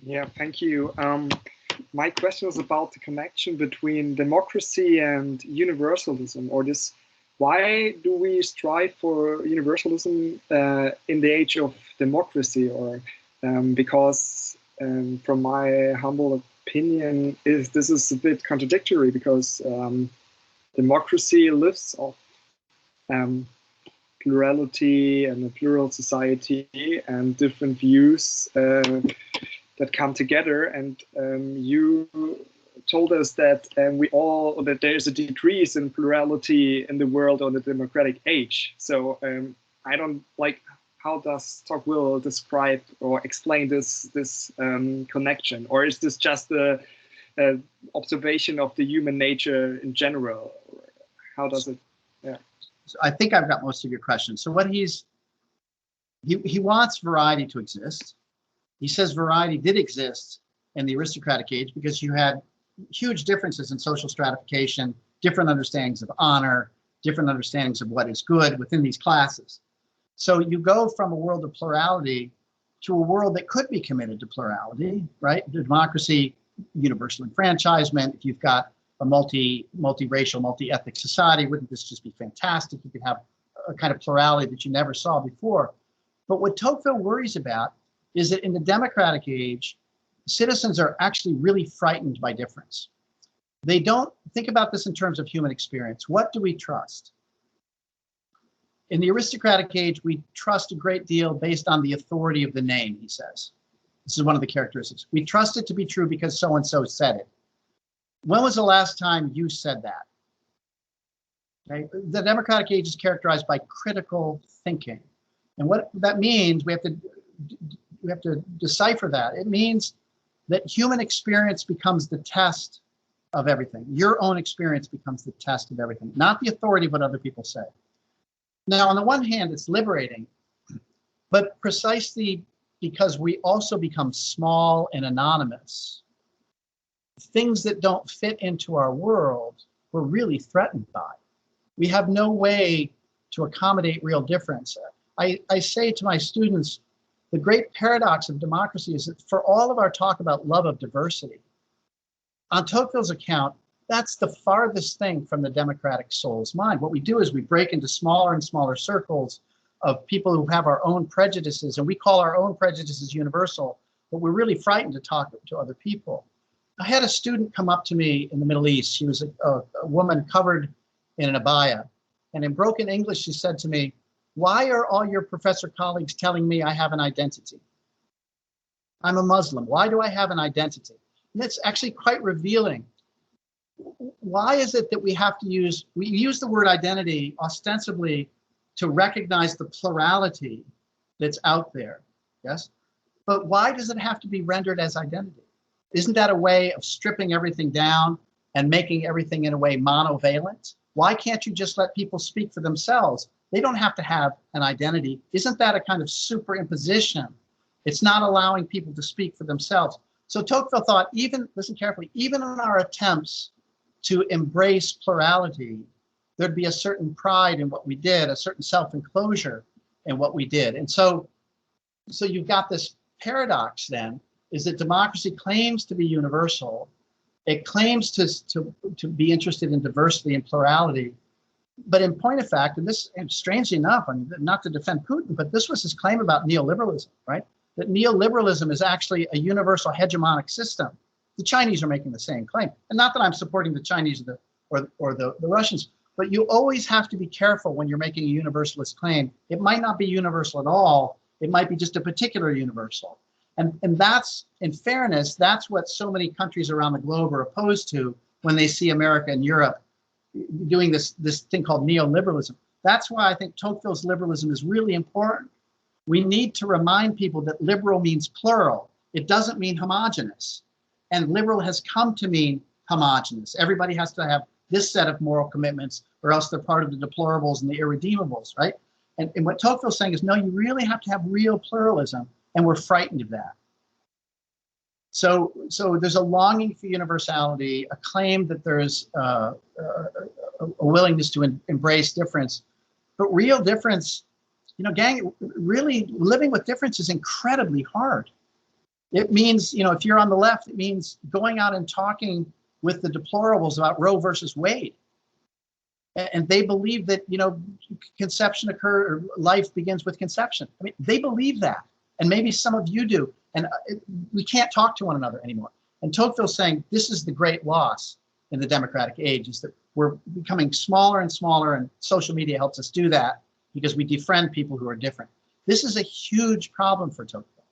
Yeah, thank you. My question is about the connection between democracy and universalism, or this. Why do we strive for universalism in the age of democracy? Or because, from my humble opinion, this is a bit contradictory, because democracy lives off plurality and a plural society and different views that come together, and you told us that that there's a decrease in plurality in the world on the democratic age. So I don't like, how does Tocqueville describe or explain this connection, or is this just the observation of the human nature in general? How does it? Yeah. So I think I've got most of your questions. So what he wants variety to exist. He says variety did exist in the aristocratic age because you had huge differences in social stratification, different understandings of honor, different understandings of what is good within these classes. So you go from a world of plurality to a world that could be committed to plurality, right? The democracy, universal enfranchisement. If you've got a multiracial, multi-ethnic society, wouldn't this just be fantastic? You could have a kind of plurality that you never saw before. But what Tocqueville worries about is that in the democratic age, citizens are actually really frightened by difference. They don't think about this in terms of human experience. What do we trust? In the aristocratic age, we trust a great deal based on the authority of the name, he says. This is one of the characteristics. We trust it to be true because so-and-so said it. When was the last time you said that? Okay. The democratic age is characterized by critical thinking. And what that means, we have to decipher that. It means that human experience becomes the test of everything. Your own experience becomes the test of everything, not the authority of what other people say. Now, on the one hand, it's liberating, but precisely because we also become small and anonymous, things that don't fit into our world, we're really threatened by. We have no way to accommodate real difference. I say to my students, the great paradox of democracy is that for all of our talk about love of diversity, on Tocqueville's account, that's the farthest thing from the democratic soul's mind. What we do is we break into smaller and smaller circles of people who have our own prejudices, and we call our own prejudices universal, but we're really frightened to talk to other people. I had a student come up to me in the Middle East. She was a woman covered in an abaya, and in broken English, she said to me, "Why are all your professor colleagues telling me I have an identity? I'm a Muslim. Why do I have an identity?" And it's actually quite revealing. Why is it that we use the word identity ostensibly to recognize the plurality that's out there, yes? But why does it have to be rendered as identity? Isn't that a way of stripping everything down and making everything in a way monovalent? Why can't you just let people speak for themselves? They don't have to have an identity. Isn't that a kind of superimposition? It's not allowing people to speak for themselves. So Tocqueville thought, listen carefully, even in our attempts to embrace plurality, there'd be a certain pride in what we did, a certain self-enclosure in what we did. And so you've got this paradox then, is that democracy claims to be universal. It claims to be interested in diversity and plurality. But in point of fact, and strangely enough, I mean, not to defend Putin, but this was his claim about neoliberalism, right? That neoliberalism is actually a universal hegemonic system. The Chinese are making the same claim. And not that I'm supporting the Chinese or the Russians, but you always have to be careful when you're making a universalist claim. It might not be universal at all. It might be just a particular universal. And that's, in fairness, that's what so many countries around the globe are opposed to when they see America and Europe doing this thing called neoliberalism. That's why I think Tocqueville's liberalism is really important. We need to remind people that liberal means plural. It doesn't mean homogenous. And liberal has come to mean homogenous. Everybody has to have this set of moral commitments, or else they're part of the deplorables and the irredeemables, right? And what Tocqueville's saying is, no, you really have to have real pluralism, and we're frightened of that. So there's a longing for universality, a claim that there's a willingness to embrace difference, but real difference, gang, really living with difference is incredibly hard. It means, if you're on the left, it means going out and talking with the deplorables about Roe versus Wade. And they believe that, conception or life begins with conception. I mean, they believe that. And maybe some of you do. And we can't talk to one another anymore. And Tocqueville's saying this is the great loss in the democratic age, is that we're becoming smaller and smaller, and social media helps us do that because we defriend people who are different. This is a huge problem for Tocqueville.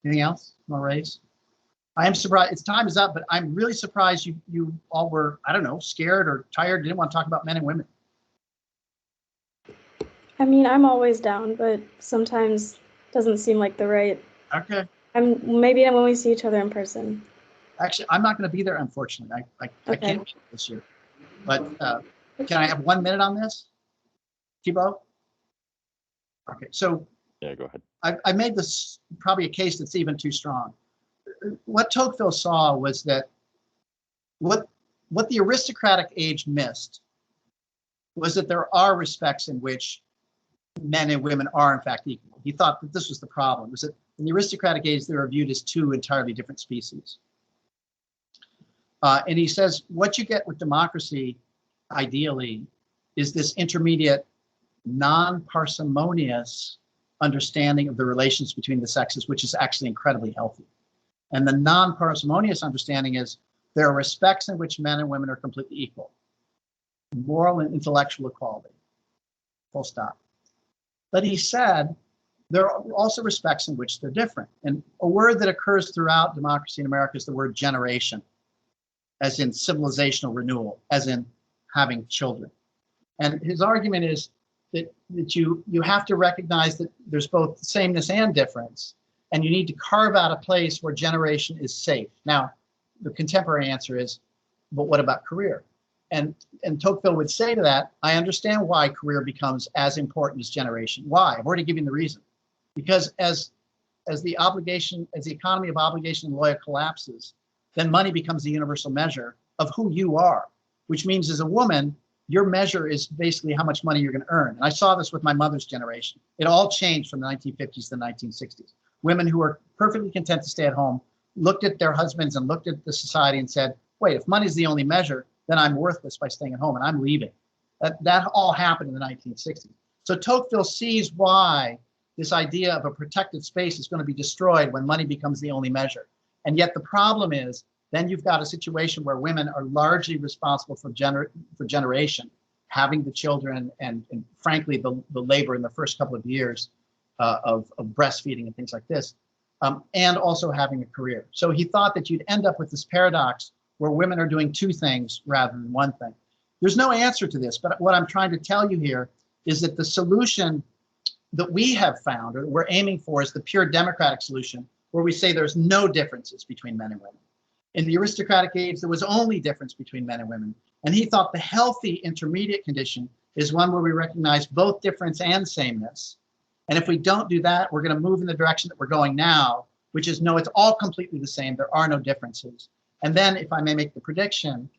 Anything else? More raise? I am surprised. Its time is up, but I'm really surprised you all were, I don't know, scared or tired, didn't want to talk about men and women. I mean, I'm always down, but sometimes doesn't seem like the right. Okay. Maybe when we see each other in person. Actually, I'm not going to be there, unfortunately. I Okay. can't make it this year. But can I have 1 minute on this, Thibault? Okay, so Yeah, go ahead. I made this probably a case that's even too strong. What Tocqueville saw was that what the aristocratic age missed was that there are respects in which men and women are in fact equal. He thought that this was the problem, was that in the aristocratic age they were viewed as two entirely different species. And he says what you get with democracy, ideally, is this intermediate, non-parsimonious understanding of the relations between the sexes, which is actually incredibly healthy. And the non-parsimonious understanding is there are respects in which men and women are completely equal. Moral and intellectual equality. Full stop. But he said there are also respects in which they're different. And a word that occurs throughout democracy in America is the word generation, as in civilizational renewal, as in having children. And his argument is that you have to recognize that there's both sameness and difference, and you need to carve out a place where generation is safe. Now, the contemporary answer is, but what about career? And Tocqueville would say to that, I understand why career becomes as important as generation. Why? I've already given the reason. Because as the economy of obligation and loyalty collapses, then money becomes the universal measure of who you are, which means as a woman, your measure is basically how much money you're going to earn. And I saw this with my mother's generation. It all changed from the 1950s to the 1960s. Women who were perfectly content to stay at home looked at their husbands and looked at the society and said, wait, if money is the only measure, then I'm worthless by staying at home and I'm leaving. That all happened in the 1960s. So Tocqueville sees why this idea of a protected space is going to be destroyed when money becomes the only measure. And yet the problem is, then you've got a situation where women are largely responsible for generation, having the children and frankly, the labor in the first couple of years of breastfeeding and things like this, and also having a career. So he thought that you'd end up with this paradox where women are doing two things rather than one thing. There's no answer to this, but what I'm trying to tell you here is that the solution that we have found, or we're aiming for, is the pure democratic solution, where we say there's no differences between men and women. In the aristocratic age, there was only difference between men and women. And he thought the healthy intermediate condition is one where we recognize both difference and sameness. And if we don't do that, we're going to move in the direction that we're going now, which is no, it's all completely the same. There are no differences. And then, if I may make the prediction,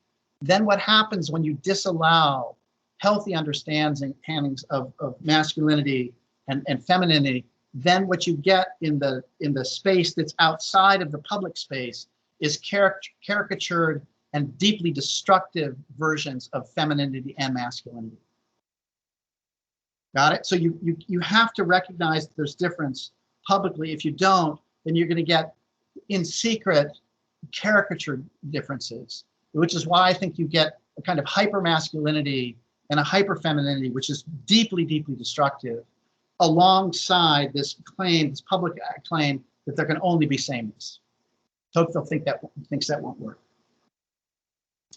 then what happens when you disallow healthy understandings of masculinity and femininity, then what you get in the space that's outside of the public space is caricatured and deeply destructive versions of femininity and masculinity. Got it? So you have to recognize that there's difference publicly. If you don't, then you're going to get in secret caricatured differences, which is why I think you get a kind of hyper-masculinity and a hyper-femininity, which is deeply, deeply destructive, alongside this claim, this public claim that there can only be sameness. Tocqueville thinks that won't work.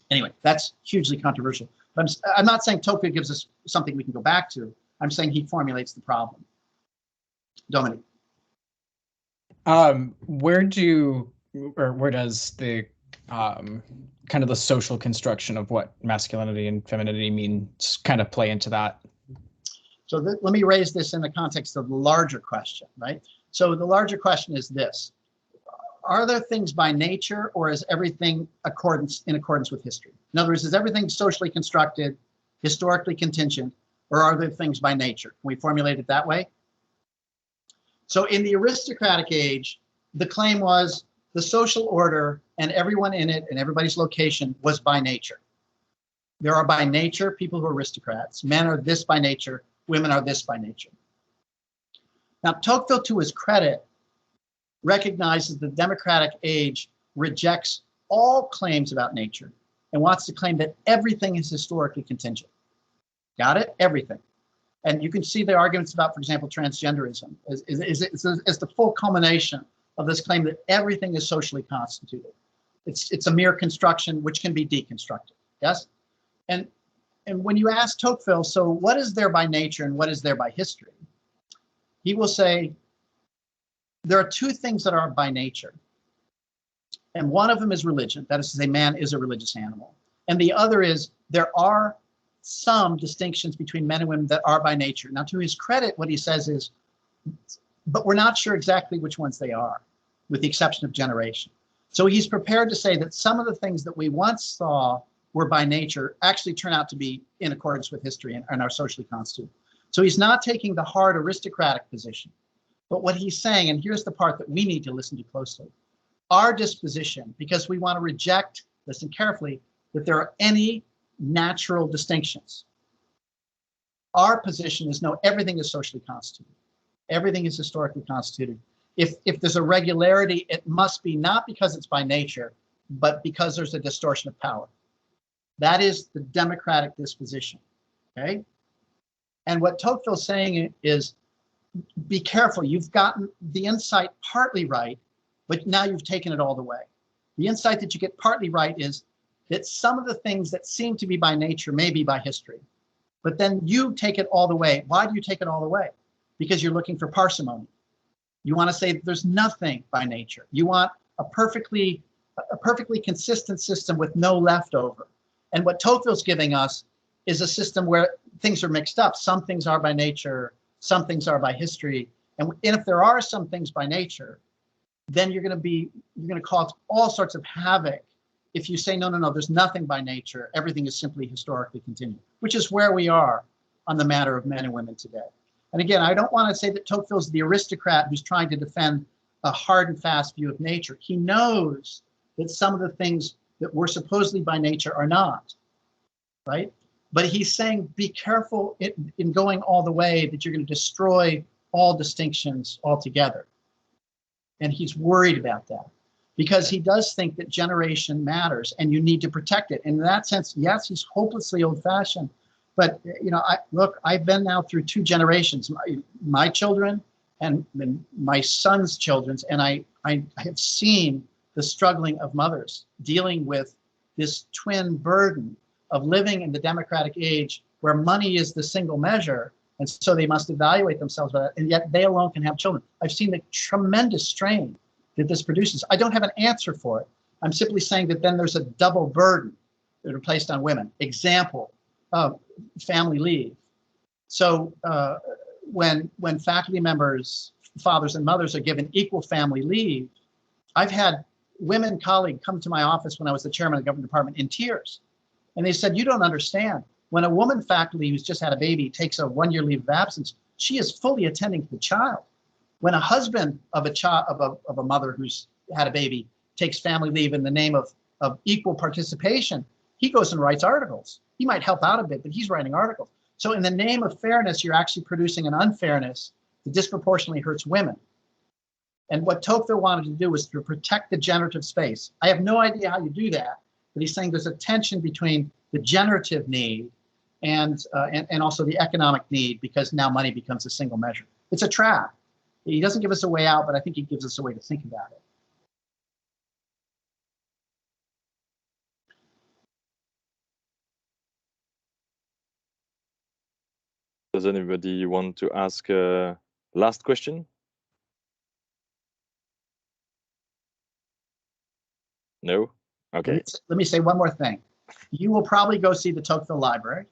Anyway, that's hugely controversial. But I'm not saying Tocqueville gives us something we can go back to. I'm saying he formulates the problem. Dominic. Where does the kind of the social construction of what masculinity and femininity means kind of play into that? So let me raise this in the context of the larger question, right? So the larger question is this: are there things by nature, or is everything in accordance with history? In other words, is everything socially constructed, historically contingent, or are there things by nature? Can we formulate it that way? So in the aristocratic age, the claim was the social order and everyone in it and everybody's location was by nature. There are by nature people who are aristocrats. Men are this by nature, women are this by nature. Now, Tocqueville, to his credit, recognizes the democratic age rejects all claims about nature and wants to claim that everything is historically contingent. Got it? Everything. And you can see the arguments about, for example, transgenderism as the full culmination of this claim that everything is socially constituted. It's a mere construction which can be deconstructed. Yes? And when you ask Tocqueville, so what is there by nature and what is there by history? He will say, there are two things that are by nature. And one of them is religion. That is to say, man is a religious animal. And the other is there are some distinctions between men and women that are by nature. Now, to his credit, what he says is, but we're not sure exactly which ones they are, with the exception of generation. So he's prepared to say that some of the things that we once saw were by nature actually turn out to be in accordance with history and are socially constituted. So he's not taking the hard aristocratic position. But what he's saying, and here's the part that we need to listen to closely, our disposition, because we want to reject, listen carefully, that there are any natural distinctions. Our position is no, everything is socially constituted. Everything is historically constituted. If there's a regularity, it must be not because it's by nature, but because there's a distortion of power. That is the democratic disposition, okay? And what Tocqueville's saying is, be careful, you've gotten the insight partly right, but now you've taken it all the way. The insight that you get partly right is that some of the things that seem to be by nature may be by history, but then you take it all the way. Why do you take it all the way? Because you're looking for parsimony. You want to say that there's nothing by nature. You want a perfectly consistent system with no leftover. And what Tocqueville's giving us is a system where things are mixed up. Some things are by nature, some things are by history. And if there are some things by nature, then you're going to cause all sorts of havoc if you say, no, there's nothing by nature. Everything is simply historically continued, which is where we are on the matter of men and women today. And again, I don't want to say that Tocqueville's the aristocrat who's trying to defend a hard and fast view of nature. He knows that some of the things that were supposedly by nature are not, right? But he's saying, be careful in going all the way that you're going to destroy all distinctions altogether. And he's worried about that because he does think that generation matters and you need to protect it. And in that sense, yes, he's hopelessly old-fashioned. But, you know, I've been now through two generations, my children and my son's children, and I have seen the struggling of mothers dealing with this twin burden of living in the democratic age where money is the single measure, and so they must evaluate themselves by that, and yet they alone can have children. I've seen the tremendous strain that this produces. I don't have an answer for it. I'm simply saying that then there's a double burden that are placed on women. Example, family leave. So when faculty members, fathers and mothers are given equal family leave, I've had women colleagues come to my office when I was the chairman of the government department in tears. And they said, you don't understand. When a woman faculty who's just had a baby takes a 1-year leave of absence, she is fully attending to the child. When a husband of a mother who's had a baby takes family leave in the name of equal participation, he goes and writes articles. He might help out a bit, but he's writing articles. So in the name of fairness, you're actually producing an unfairness that disproportionately hurts women. And what Tocqueville wanted to do was to protect the generative space. I have no idea how you do that, but he's saying there's a tension between the generative need and also the economic need, because now money becomes a single measure. It's a trap. He doesn't give us a way out, but I think he gives us a way to think about it. Does anybody want to ask a last question? No? Okay. Let me say one more thing. You will probably go see the Tocqueville Library.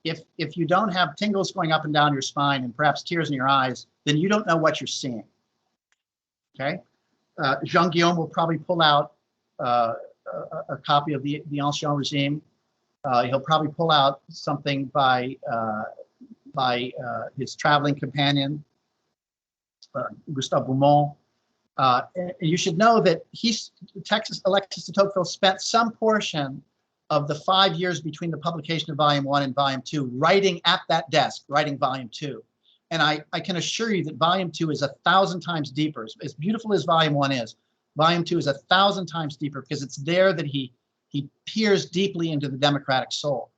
If you don't have tingles going up and down your spine and perhaps tears in your eyes, then you don't know what you're seeing. Okay? Jean-Guillaume will probably pull out a copy of the Ancien Regime. He'll probably pull out something by his traveling companion, Gustave Beaumont. And you should know that Alexis de Tocqueville spent some portion of the 5 years between the publication of Volume 1 and Volume 2 writing at that desk, writing Volume 2. And I can assure you that Volume 2 is 1,000 times deeper. As beautiful as Volume 1 is, Volume 2 is 1,000 times deeper because it's there that he peers deeply into the democratic soul.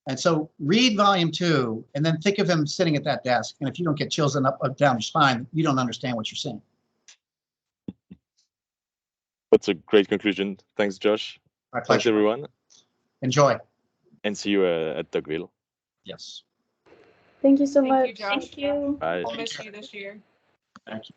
And so read Volume 2 and then think of him sitting at that desk. And if you don't get chills up down your spine, you don't understand what you're seeing. That's a great conclusion. Thanks, Josh. My Thanks, pleasure. everyone. Enjoy. And see you at Tocqueville. Yes. Thank you so Thank you, much. Josh. Thank you. Bye. We'll miss you this year. Thank you.